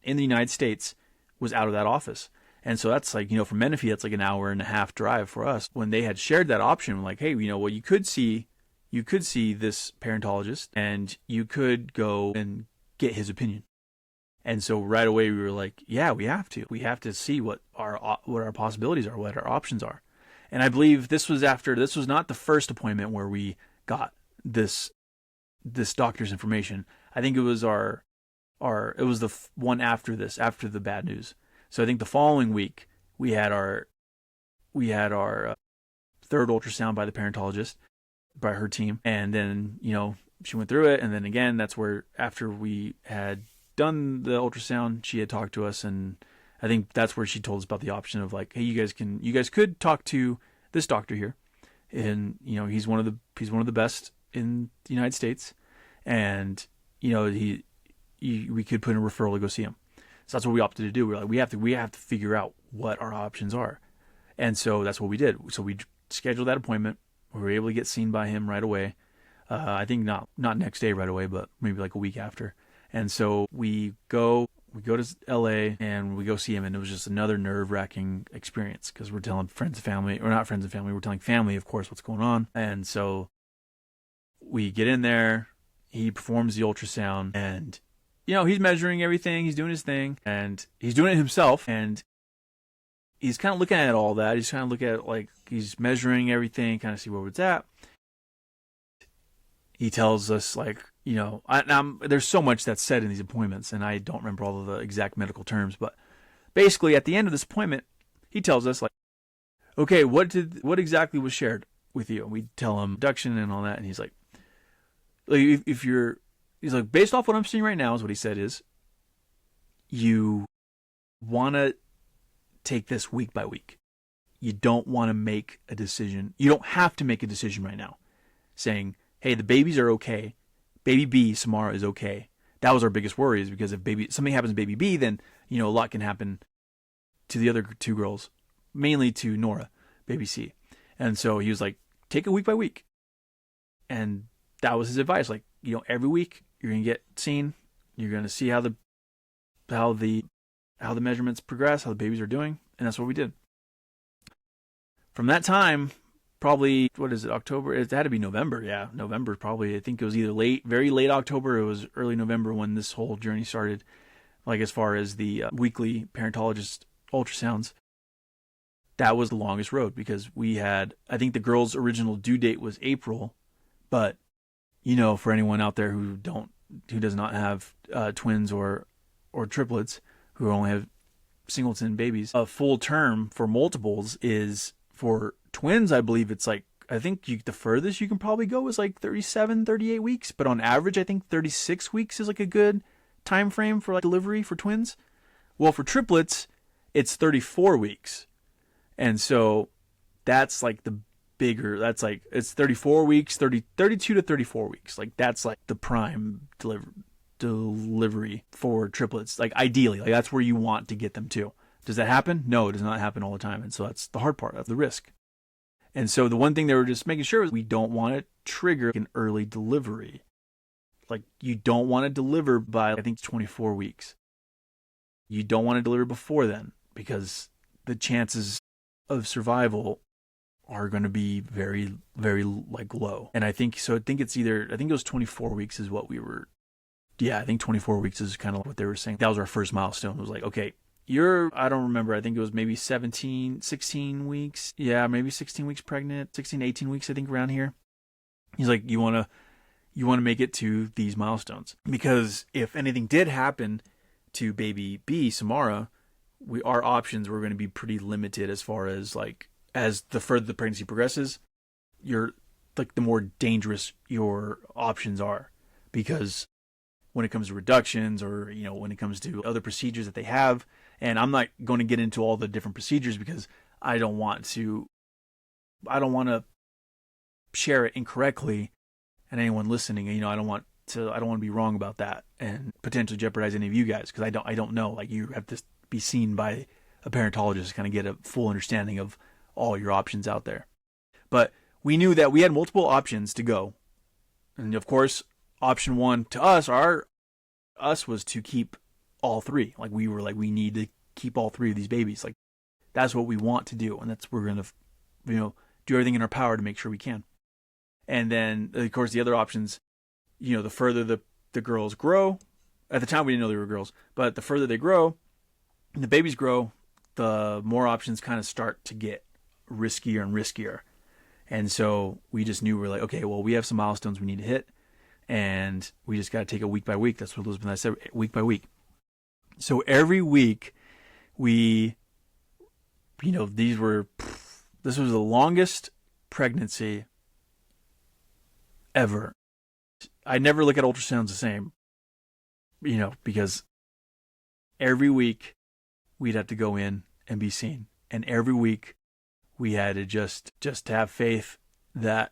in the United States was out of that office. And so that's from Menifee, that's an hour and a half drive for us. When they had shared that option, hey, you could see this parentologist and you could go and get his opinion. And so right away we were yeah, we have to see what our possibilities are, what our options are. And I believe this was not the first appointment where we got this doctor's information. I think it was it was the one after this, after the bad news. So I think the following week we had our third ultrasound by the parentologist, by her team, and then she went through it. And then again, that's where after we had done the ultrasound, she had talked to us, and I think that's where she told us about the option of like, hey, you guys could talk to this doctor here, and he's one of the best in the United States, and we could put in a referral to go see him. So that's what we opted to do. We're like, we have to figure out what our options are, and so that's what we did. So we scheduled that appointment. We were able to get seen by him right away. I think not next day right away, but maybe like a week after. And so we go to LA and we go see him, and it was just another nerve-wracking experience because we're telling friends and family, or not friends and family, we're telling family, of course, what's going on. And so we get in there, he performs the ultrasound, and he's measuring everything, he's doing his thing, and he's doing it himself, and he's kind of looking at all that. He's kind of looking at, like, he's measuring everything, kind of see where it's at. He tells us, like, there's so much that's said in these appointments, and I don't remember all of the exact medical terms, but basically at the end of this appointment, he tells us, like, okay, what exactly was shared with you? And we tell him abduction and all that, and he's like, he's like, based off what I'm seeing right now, is what he said, is you want to take this week by week. You don't want to make a decision. You don't have to make a decision right now saying, hey, the babies are okay. Baby B, Samara, is okay. That was our biggest worry, is because if something happens to baby B, then, a lot can happen to the other two girls, mainly to Nora, baby C. And so he was like, take it week by week. And that was his advice. Like, every week you're going to get seen. You're going to see how the measurements progress, how the babies are doing. And that's what we did. From that time, probably, what is it, October? It had to be November. Yeah, November probably. I think it was either very late October, or it was early November when this whole journey started, like as far as the weekly parentologist ultrasounds. That was the longest road, because we had, I think the girl's original due date was April, but, for anyone out there who does not have twins or triplets, who only have singleton babies, a full term for multiples is, for twins, I believe it's like, I think the furthest you can probably go is like 37, 38 weeks. But on average, I think 36 weeks is like a good time frame for like delivery for twins. Well, for triplets, it's 34 weeks. And so that's like that's like, it's 34 weeks, 32 to 34 weeks. Like that's like the prime delivery for triplets. Like ideally, like that's where you want to get them to. Does that happen? No, it does not happen all the time. And so that's the hard part of the risk. And so the one thing they were just making sure is we don't want to trigger an early delivery. Like, you don't want to deliver by, I think, 24 weeks. You don't want to deliver before then, because the chances of survival are going to be very, very like low. And I think it was 24 weeks is what we were. Yeah, I think 24 weeks is kind of what they were saying. That was our first milestone. It was like, okay, I don't remember. I think it was maybe 16 weeks. Yeah, maybe 16 weeks pregnant, 16, 18 weeks, I think, around here. He's like, you want to make it to these milestones, because if anything did happen to baby B, Samara, our options were going to be pretty limited as far as like, as the further the pregnancy progresses, the more dangerous your options are, because when it comes to reductions, or, when it comes to other procedures that they have. And I'm not going to get into all the different procedures, because I don't want to share it incorrectly, and anyone listening, I don't want to be wrong about that and potentially jeopardize any of you guys, because I don't know. Like, you have to be seen by a parentologist to kind of get a full understanding of all your options out there. But we knew that we had multiple options to go. And of course, option one to us was to keep all three. Like, we were like, we need to keep all three of these babies. Like, that's what we want to do. And we're going to, do everything in our power to make sure we can. And then, of course, the other options, the further the girls grow, at the time we didn't know they were girls, but the further they grow, and the babies grow, the more options kind of start to get riskier and riskier. And so we just knew, we're like, okay, well, we have some milestones we need to hit, and we just got to take it week by week. That's what Elizabeth and I said, week by week. So every week this was the longest pregnancy ever. I never look at ultrasounds the same, because every week we'd have to go in and be seen. And every week we had to just have faith that,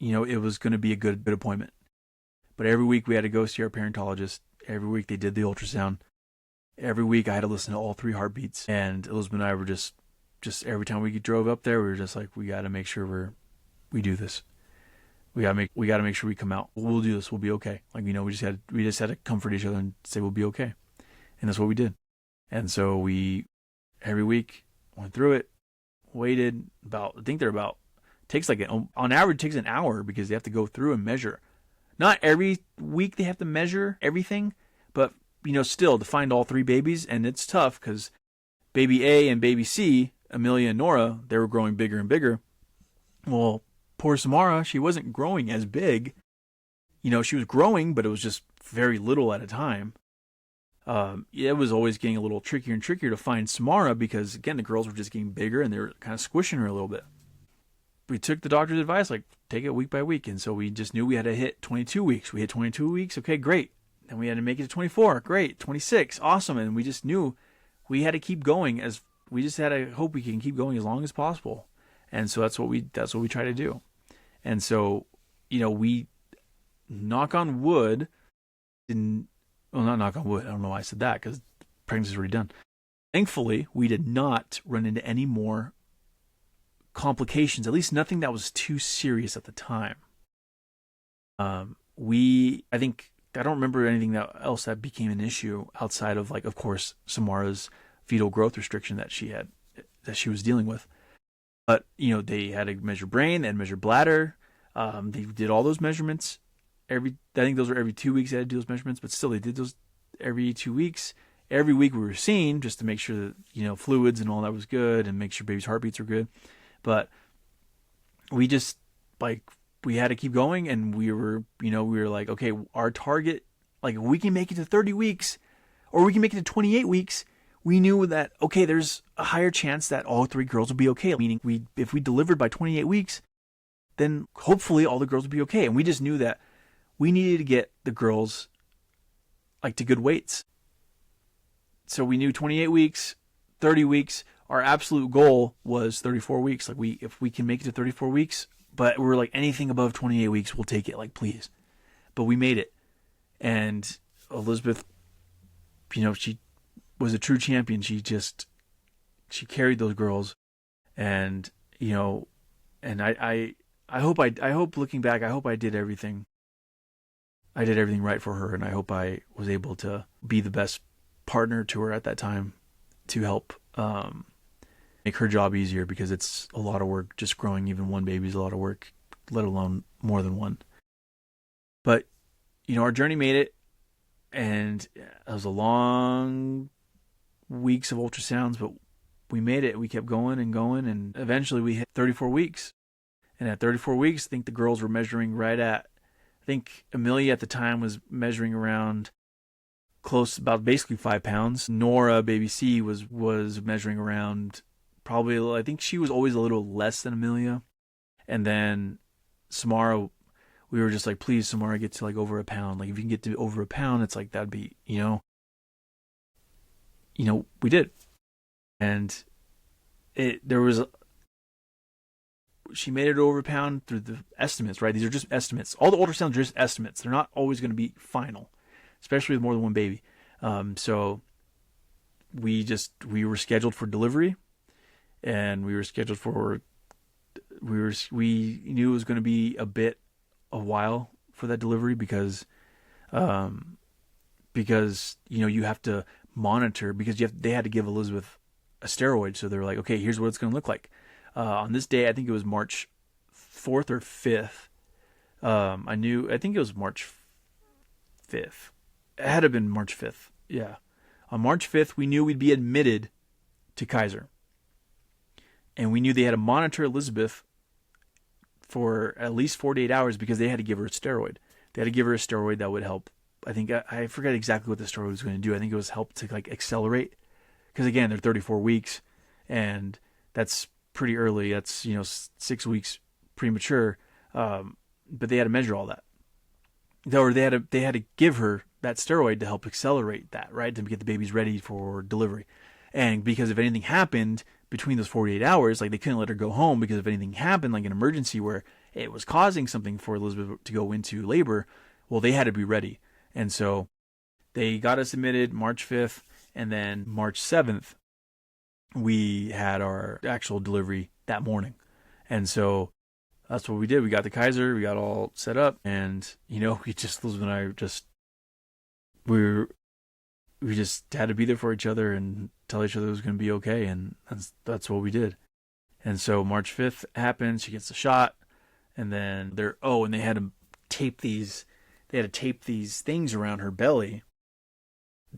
it was going to be a good appointment. But every week we had to go see our parentologist. Every week they did the ultrasound. Every week I had to listen to all 3 heartbeats. And Elizabeth and I were just every time we drove up there, we were just like, we got to make sure we do this. We got to make sure we come out. We'll do this. We'll be okay. Like, we just had to comfort each other and say we'll be okay. And that's what we did. And so we every week went through it, waited on average takes an hour because they have to go through and measure. Not every week they have to measure everything, but still to find all 3 babies, and it's tough because baby A and baby C, Amelia and Nora, they were growing bigger and bigger. Well, poor Samara, she wasn't growing as big. She was growing, but it was just very little at a time. It was always getting a little trickier and trickier to find Samara because, again, the girls were just getting bigger and they were kind of squishing her a little bit. We took the doctor's advice, like, take it week by week. And so we just knew we had to hit 22 weeks. We hit 22 weeks. Okay, great. Then we had to make it to 24. Great. 26. Awesome. And we just knew we had to keep going we just had to hope we can keep going as long as possible. And so that's what we try to do. And so, we knock on wood, not knock on wood. I don't know why I said that because pregnancy is already done. Thankfully, we did not run into any more complications, at least nothing that was too serious at the time. I don't remember anything else that became an issue outside of, like, of course, Samara's fetal growth restriction that she was dealing with. But, they had to measure brain, they had to measure bladder. They did all those measurements. I think those were every 2 weeks they had to do those measurements, but still they did those every 2 weeks. Every week we were seen just to make sure that, fluids and all that was good and make sure baby's heartbeats were good. But we just, we had to keep going, and we were like, okay, our target, like, if we can make it to 30 weeks or we can make it to 28 weeks, we knew that, okay, there's a higher chance that all 3 girls will be okay. Meaning if we delivered by 28 weeks, then hopefully all the girls would be okay. And we just knew that we needed to get the girls, like, to good weights. So we knew 28 weeks, 30 weeks. Our absolute goal was 34 weeks. Like, if we can make it to 34 weeks, but we're like, anything above 28 weeks, we'll take it, like, please. But we made it. And Elizabeth, she was a true champion. She carried those girls. And, and I hope looking back, I hope I did everything. I did everything right for her, and I hope I was able to be the best partner to her at that time to help make her job easier, because it's a lot of work. Just growing even one baby is a lot of work, let alone more than one. But, our journey made it, and it was a long weeks of ultrasounds, but we made it. We kept going, and eventually we hit 34 weeks. And at 34 weeks, I think the girls were measuring right at, I think Amelia at the time was measuring around about basically 5 pounds. Nora, baby C, was measuring around probably, I think she was always a little less than Amelia. And then Samara, we were just like, please, Samara, get to like over a pound. Like, if you can get to over a pound, it's like, that'd be, we did. And she made it over a pound through the estimates, right? These are just estimates. All the ultrasounds are just estimates. They're not always going to be final, especially with more than one baby. So we were scheduled for delivery, and we knew it was going to be a while for that delivery because you have to monitor, because they had to give Elizabeth a steroid. So they were like, okay, here's what it's going to look like. On this day, I think it was March 4th or 5th. I think it was March 5th. It had to have been March 5th. Yeah. On March 5th, we knew we'd be admitted to Kaiser. And we knew they had to monitor Elizabeth for at least 48 hours because they had to give her a steroid. They had to give her a steroid that would help. I think, I forget exactly what the steroid was going to do. I think it was help to like accelerate. Because again, they're 34 weeks, and that's pretty early. That's 6 weeks premature, but they had to measure all that. or they had to give her that steroid to help accelerate that, right, to get the babies ready for delivery. And because if anything happened between those 48 hours, like they couldn't let her go home because if anything happened, like an emergency where it was causing something for Elizabeth to go into labor, well, they had to be ready. And so they got us admitted March 5th, and then March 7th, we had our actual delivery that morning. And so that's what we did. We got the Kaiser, we got all set up, and, Elizabeth and I we just had to be there for each other and tell each other it was going to be okay, and that's what we did. And so March 5th happens, she gets the shot, and then they had to tape these things around her belly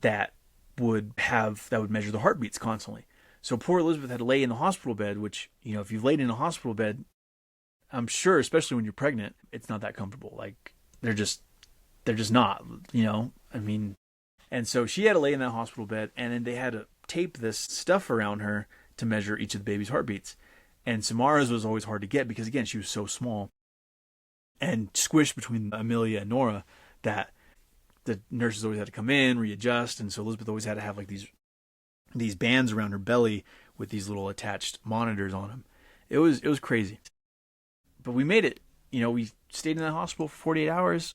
that would measure the heartbeats constantly. So poor Elizabeth had to lay in the hospital bed, which, if you've laid in a hospital bed, I'm sure, especially when you're pregnant, it's not that comfortable. Like they're just not, and so she had to lay in that hospital bed, and then they had to tape this stuff around her to measure each of the baby's heartbeats. And Samara's was always hard to get because, again, she was so small and squished between Amelia and Nora that the nurses always had to come in, readjust. And so Elizabeth always had to have like these bands around her belly with these little attached monitors on them. It was crazy. But we made it. We stayed in the hospital for 48 hours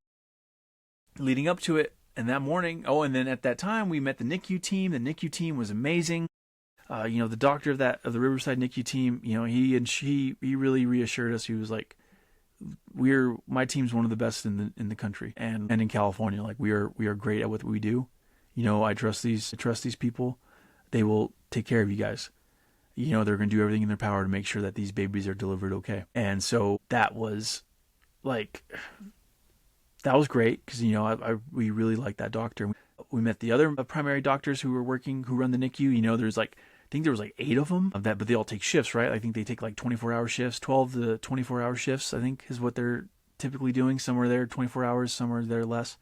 leading up to it. And that morning, and then at that time, we met the NICU team. The NICU team was amazing. The doctor of the Riverside NICU team, he really reassured us. He was like, my team's one of the best in the country and in California. Like we are great at what we do. I trust these people. They will take care of you guys. They're going to do everything in their power to make sure that these babies are delivered okay. And so that was great because, we really liked that doctor. We met the other primary doctors who run the NICU. I think there was 8 of them, but they all take shifts, right? I think they take 24-hour shifts, 12 to 24-hour shifts, I think is what they're typically doing. Some are there 24 hours, some are there less.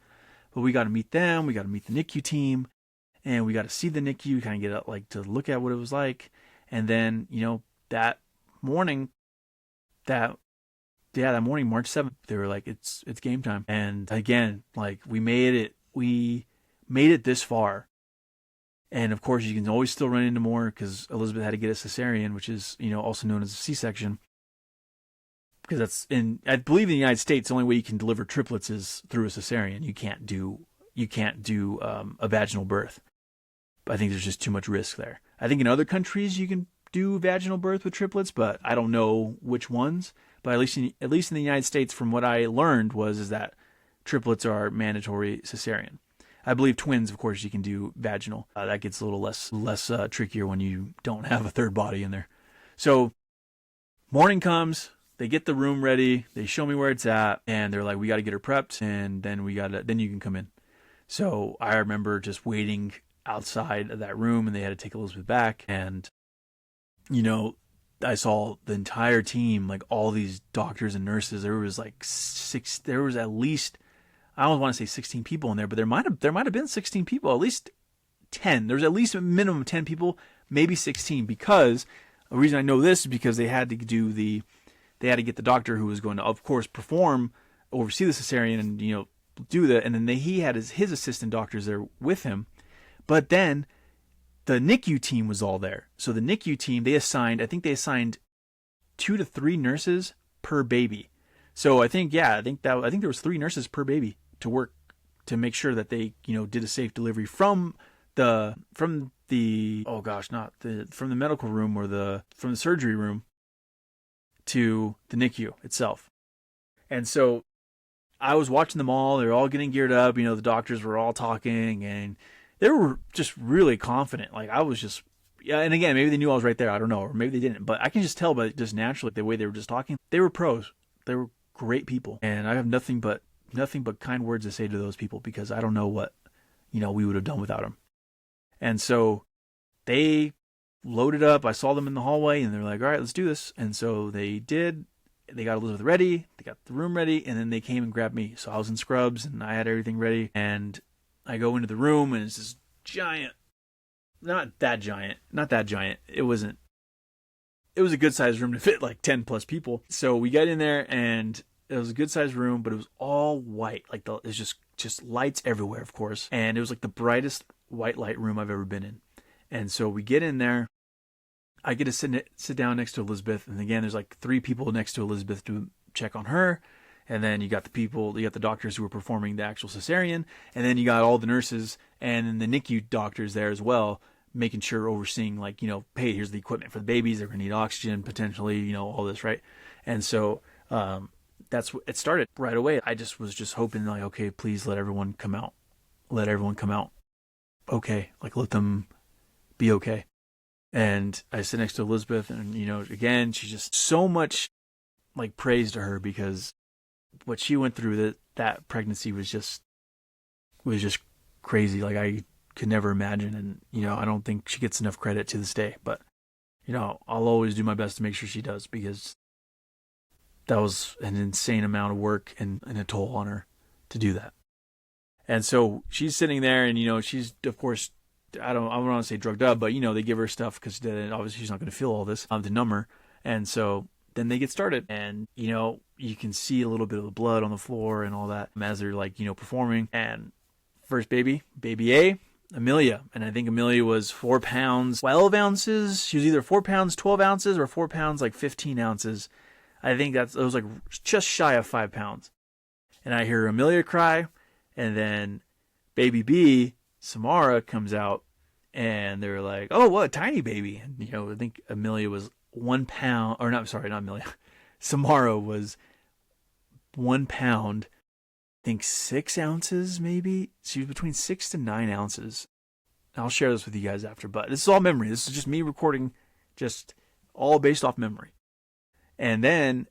But we got to meet them. We got to meet the NICU team, and we got to see the NICU, kind of get to look at what it was like. And then, that morning, March 7th, they were like, it's game time. And again, we made it this far. And of course, you can always still run into more because Elizabeth had to get a cesarean, which is, also known as a C-section. Because I believe in the United States, the only way you can deliver triplets is through a cesarean. You can't do a vaginal birth. I think there's just too much risk there. I think in other countries you can do vaginal birth with triplets, but I don't know which ones. But at least in the United States, from what I learned is that triplets are mandatory cesarean. I believe twins, of course, you can do vaginal. That gets a little less trickier when you don't have a third body in there. So morning comes, they get the room ready, they show me where it's at, and they're like, we got to get her prepped, and then you can come in. So I remember just waiting outside of that room, and they had to take Elizabeth back, and I saw the entire team, all these doctors and nurses. There was at least, I don't want to say 16 people in there, but there might have been 16 people, at least 10. There's at least a minimum of 10 people, maybe 16, because the reason I know this is because they had to get the doctor who was going to, of course, oversee the cesarean and, do that. And then he had his assistant doctors there with him. But then the NICU team was all there. So the NICU team, they assigned 2 to 3 nurses per baby. So I think there was 3 nurses per baby to work to make sure that they, did a safe delivery from the medical room or from the surgery room to the NICU itself. And so I was watching them all. They were all getting geared up. The doctors were all talking, and they were just really confident. I was just, and again, maybe they knew I was right there. I don't know, or maybe they didn't. But I can just tell by just naturally the way they were just talking. They were pros. They were great people, and I have nothing but kind words to say to those people because I don't know what we would have done without them. And so they loaded up. I saw them in the hallway, and they're like, "All right, let's do this." And so they did. They got Elizabeth ready. They got the room ready, and then they came and grabbed me. So I was in scrubs, and I had everything ready. And I go into the room, and it's this giant. Not that giant. It wasn't. It was a good sized room to fit 10 plus people. So we got in there, and It was a good sized room, but it was all white. Like it was just lights everywhere, of course. And it was like the brightest white light room I've ever been in. And so we get in there. I get to sit down next to Elizabeth. And again, there's like 3 people next to Elizabeth to check on her. And then you got the doctors who were performing the actual cesarean. And then you got all the nurses and the NICU doctors there as well, making sure, overseeing, like, hey, here's the equipment for the babies. They're going to need oxygen potentially, all this, right? And so that's what it started right away. I was hoping, like, okay, please let everyone come out. Let everyone come out. Okay. Like, let them be okay. And I sit next to Elizabeth, and, again, she's just so much, like, praise to her, because what she went through, that pregnancy was just crazy. Like, I could never imagine. And, I don't think she gets enough credit to this day, but, I'll always do my best to make sure she does, because that was an insane amount of work and a toll on her to do that. And so she's sitting there, and, she's, of course, I don't want to say drugged up, but, they give her stuff because obviously she's not going to feel all this to numb her. And so then they get started, and, you can see a little bit of the blood on the floor and all that as they're, like, performing. And first baby A, Amelia. And I think Amelia was 4 pounds, 12 ounces. She was either 4 pounds, 12 ounces, or 4 pounds, like 15 ounces. I think it was like just shy of 5 pounds. And I hear Amelia cry, and then baby B, Samara, comes out, and they're like, oh, what a tiny baby. And, I think Amelia was 1 pound, or not Amelia. Samara was 1 pound, I think 6 ounces maybe. She was between 6 to 9 ounces. I'll share this with you guys after, but this is all memory. This is just me recording, just all based off memory. And then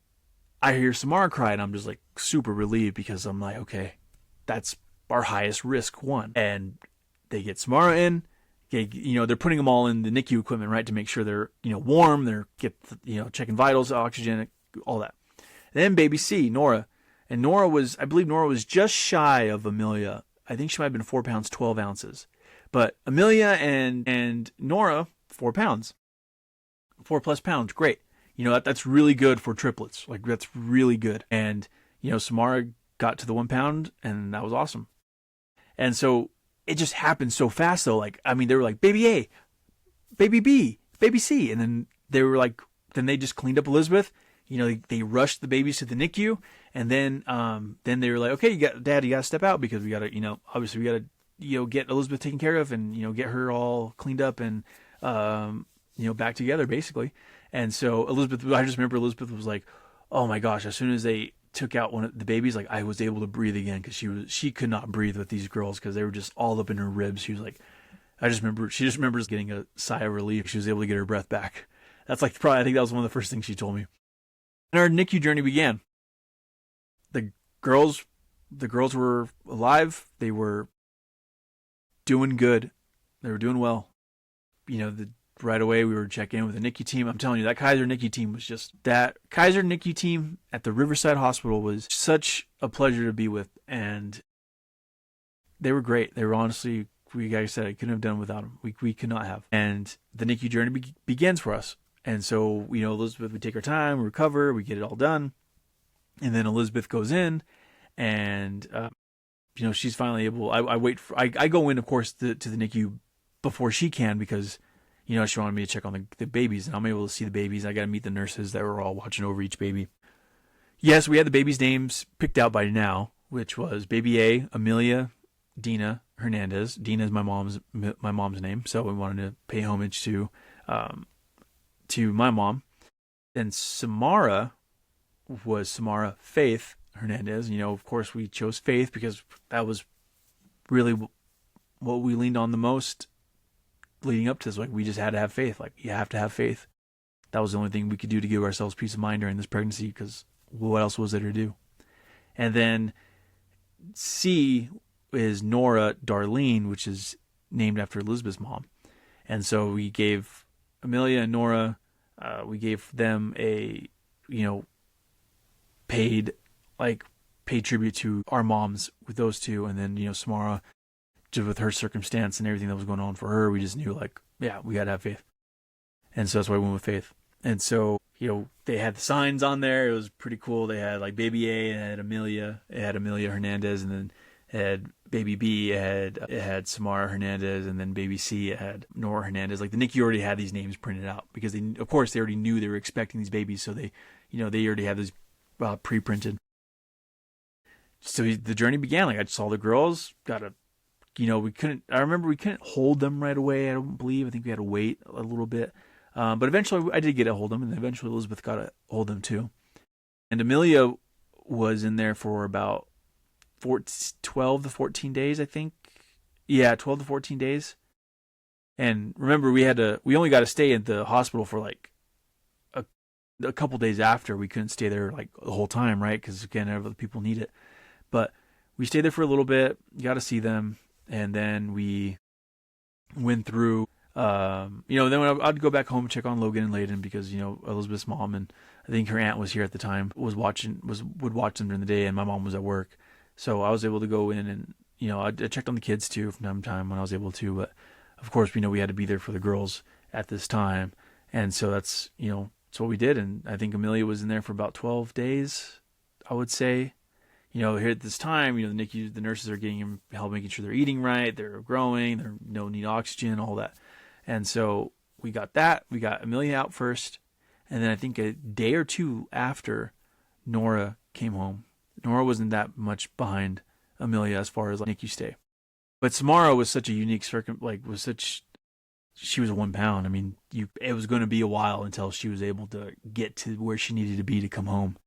I hear Samara cry, and I'm just like super relieved, because I'm like, okay, that's our highest risk one. And they get Samara in. They're putting them all in the NICU equipment, right, to make sure they're, warm. They're checking vitals, oxygen, all that. Then baby C, Nora. And I believe Nora was just shy of Amelia. I think she might have been 4 pounds, 12 ounces. But Amelia and Nora, 4 pounds. 4+ pounds, great. That's really good for triplets. Like, that's really good. And, Samara got to the 1 pound, and that was awesome. And so it just happened so fast, though. Like, I mean, they were like, baby A, baby B, baby C. And then they were like, then they just cleaned up Elizabeth. They rushed the babies to the NICU. And then they were like, okay, Dad, you got to step out, because we got to, obviously we got to, get Elizabeth taken care of, and, get her all cleaned up and, back together, basically. And so I just remember Elizabeth was like, oh my gosh, as soon as they took out one of the babies, like, I was able to breathe again, because she could not breathe with these girls, because they were just all up in her ribs. She was like, she just remembers getting a sigh of relief. She was able to get her breath back. That's like, I think that was one of the first things she told me. And our NICU journey began. The girls were alive. They were doing good. They were doing well. Right away, we were checking in with the NICU team. I'm telling you, that Kaiser NICU team was that Kaiser NICU team at the Riverside Hospital was such a pleasure to be with. And they were great. They were honestly, like I said, I couldn't have done without them. We could not have. And the NICU journey begins for us. And so, Elizabeth, we take our time, we recover, we get it all done. And then Elizabeth goes in, and, she's finally able, I go in, of course, to the NICU before she can, because, she wanted me to check on the babies, and I'm able to see the babies. I got to meet the nurses that were all watching over each baby. Yes, we had the babies' names picked out by now, which was baby A, Amelia Dina Hernandez. Dina is my mom's name, so we wanted to pay homage to my mom. Then Samara was Samara Faith Hernandez. Of course, we chose Faith because that was really what we leaned on the most leading up to this. Like, we just had to have faith. Like, you have to have faith. That was the only thing we could do to give ourselves peace of mind during this pregnancy, because what else was there to do? And then C is Nora Darlene, which is named after Elizabeth's mom. And so we gave Amelia and Nora, we gave them a, paid tribute to our moms with those two. And then, Samara, just with her circumstance and everything that was going on for her, we just knew, like, yeah, we got to have faith. And so that's why we went with faith. And so, they had the signs on there. It was pretty cool. They had like baby A, it had Amelia, it had Amelia Hernandez, and then it had baby B, it had Samara Hernandez, and then baby C, it had Nora Hernandez. Like the NICU already had these names printed out because of course they already knew they were expecting these babies, so they already had these pre-printed. So the journey began. Like I saw the girls, I remember we couldn't hold them right away. I don't believe. I think we had to wait a little bit. But eventually I did get a hold of them, and eventually Elizabeth got a hold of them too. And Amelia was in there for about 12 to 14 days, I think. Yeah, 12 to 14 days. And remember, we only got to stay at the hospital for like a couple days after. We couldn't stay there like the whole time, right? Because again, other people need it. But we stayed there for a little bit, got to see them, and then we went through. Then when I'd go back home and check on Logan and Layden because Elizabeth's mom and I think her aunt was here at the time would watch them during the day, and my mom was at work, so I was able to go in and I checked on the kids too from time to time when I was able to. But of course, we had to be there for the girls at this time, and so that's what we did. And I think Amelia was in there for about 12 days, I would say. Here at this time, the NICU, the nurses are getting help making sure they're eating right, they're growing, they need oxygen, all that. And so we got that. We got Amelia out first. And then I think a day or two after, Nora came home. Nora wasn't that much behind Amelia as far as NICU stay. But Samara was such a unique she was 1 pound. I mean, it was going to be a while until she was able to get to where she needed to be to come home.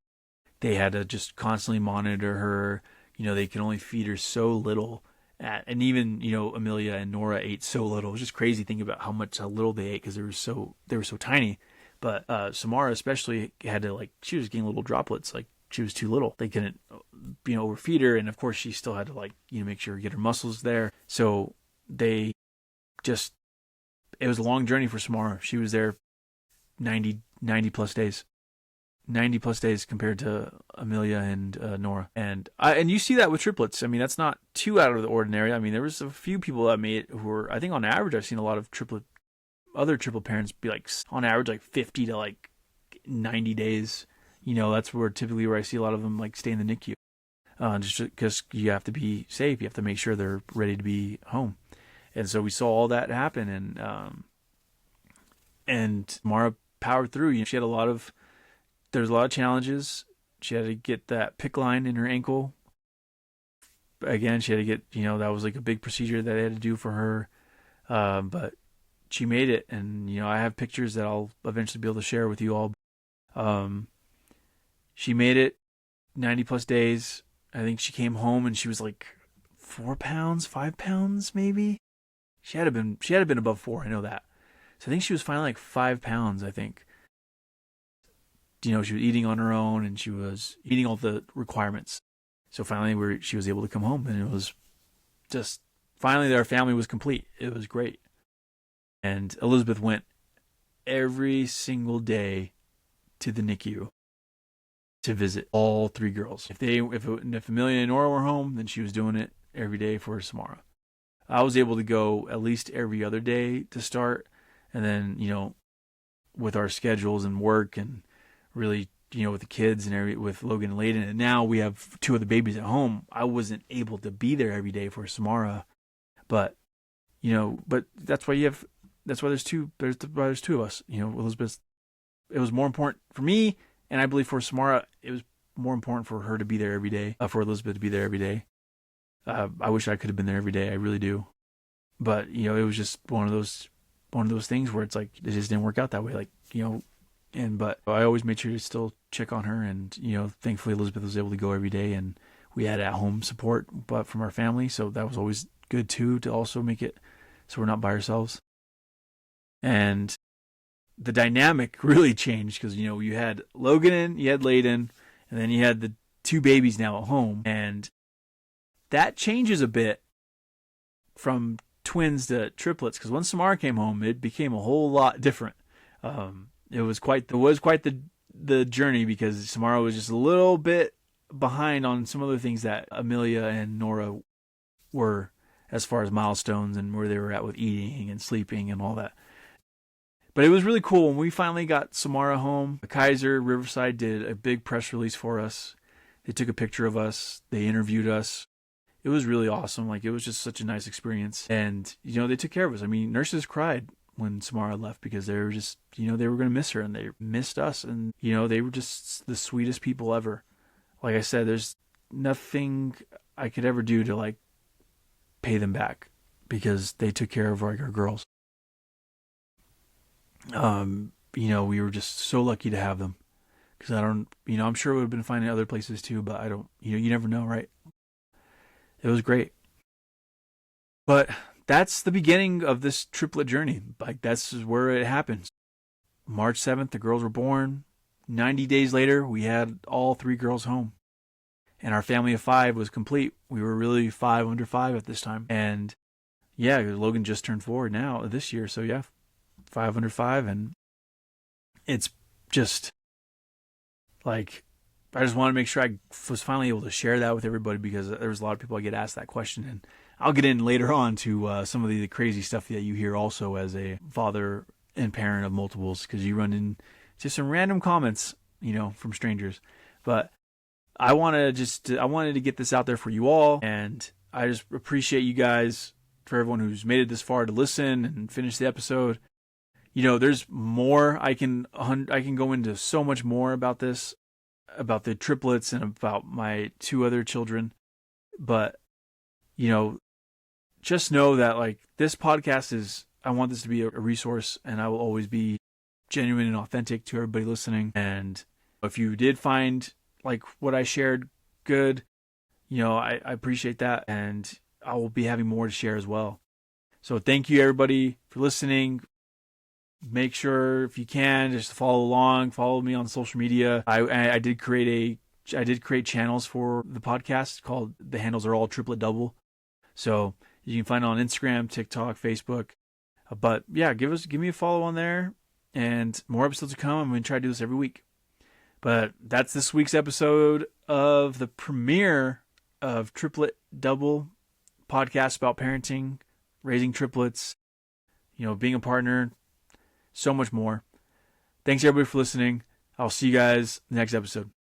They had to just constantly monitor her. They could only feed her so little. And even, Amelia and Nora ate so little. It was just crazy thinking about how little they ate because they were so tiny. But Samara especially had to, she was getting little droplets. Like, she was too little. They couldn't, overfeed her. And, of course, she still had to, make sure get her muscles there. So it was a long journey for Samara. She was there 90 plus days. 90 plus days compared to Amelia and Nora. And you see that with triplets. I mean, that's not too out of the ordinary. I mean, there was a few people that made it who were, I think on average, I've seen a lot of other triple parents be on average 50 to 90 days. That's where I see a lot of them stay in the NICU. Just because you have to be safe. You have to make sure they're ready to be home. And so we saw all that happen, and Mara powered through. She had there's a lot of challenges. She had to get that PICC line in her ankle. Again, she had to get, that was a big procedure that they had to do for her. But she made it. And, I have pictures that I'll eventually be able to share with you all. She made it 90 plus days. I think she came home and she was 4 pounds, 5 pounds, maybe. She had been above 4. I know that. So I think she was finally 5 pounds, I think. She was eating on her own and she was eating all the requirements. So finally she was able to come home, and it was just finally our family was complete. It was great. And Elizabeth went every single day to the NICU to visit all 3 girls. If Amelia and Nora were home, then she was doing it every day for Samara. I was able to go at least every other day to start, and then with our schedules and work and really, with the kids and with Logan and Layden, and now we have 2 of the babies at home. I wasn't able to be there every day for Samara, but that's why there's 2 of us. Elizabeth, it was more important for me, and I believe for Samara, it was more important for her to be there every day, for Elizabeth to be there every day. I wish I could have been there every day. I really do, but it was just one of those things where it's it just didn't work out that way. But I always made sure to still check on her, and thankfully Elizabeth was able to go every day, and we had at-home support, but from our family, so that was always good too, to also make it so we're not by ourselves. And the dynamic really changed because you had Logan, you had Layden, and then you had the 2 babies now at home, and that changes a bit from twins to triplets, because when Samara came home, it became a whole lot different. It was quite the journey, because Samara was just a little bit behind on some other things that Amelia and Nora were, as far as milestones and where they were at with eating and sleeping and all that. But it was really cool when we finally got Samara home. Kaiser Riverside did a big press release for us. They took a picture of us. They interviewed us. It was really awesome. Like, it was just such a nice experience. And, they took care of us. I mean, nurses cried when Samara left because they were just, they were going to miss her and they missed us. And, they were just the sweetest people ever. Like I said, there's nothing I could ever do to, like, pay them back because they took care of, like, our girls. We were just so lucky to have them because I'm sure it would have been fine in other places too, but I don't, you never know, right? It was great. But that's the beginning of this triplet journey. Like, that's where it happens. March 7th, the girls were born. 90 days later, we had all 3 girls home. And our family of 5 was complete. We were really 5 under 5 at this time. And yeah, Logan just turned 4 now this year. So yeah, 5 under 5. And it's just like, I just want to make sure I was finally able to share that with everybody because there was a lot of people I get asked that question. And I'll get in later on to some of the crazy stuff that you hear also as a father and parent of multiples because you run into some random comments, from strangers. But I wanted to get this out there for you all. And I just appreciate you guys, for everyone who's made it this far to listen and finish the episode. There's more. I can go into so much more about this, about the triplets and about my 2 other children. But, just know that, like, this podcast I want this to be a resource, and I will always be genuine and authentic to everybody listening. And if you did find, like, what I shared good, I appreciate that. And I will be having more to share as well. So thank you, everybody, for listening. Make sure, if you can, just follow along. Follow me on social media. I did create channels for the podcast called, the handles are all Triplet Double. So you can find it on Instagram, TikTok, Facebook. But yeah, give me a follow on there, and more episodes to come. I'm going to try to do this every week. But that's this week's episode of the premiere of Triplet Double, podcast about parenting, raising triplets, being a partner, so much more. Thanks everybody for listening. I'll see you guys next episode.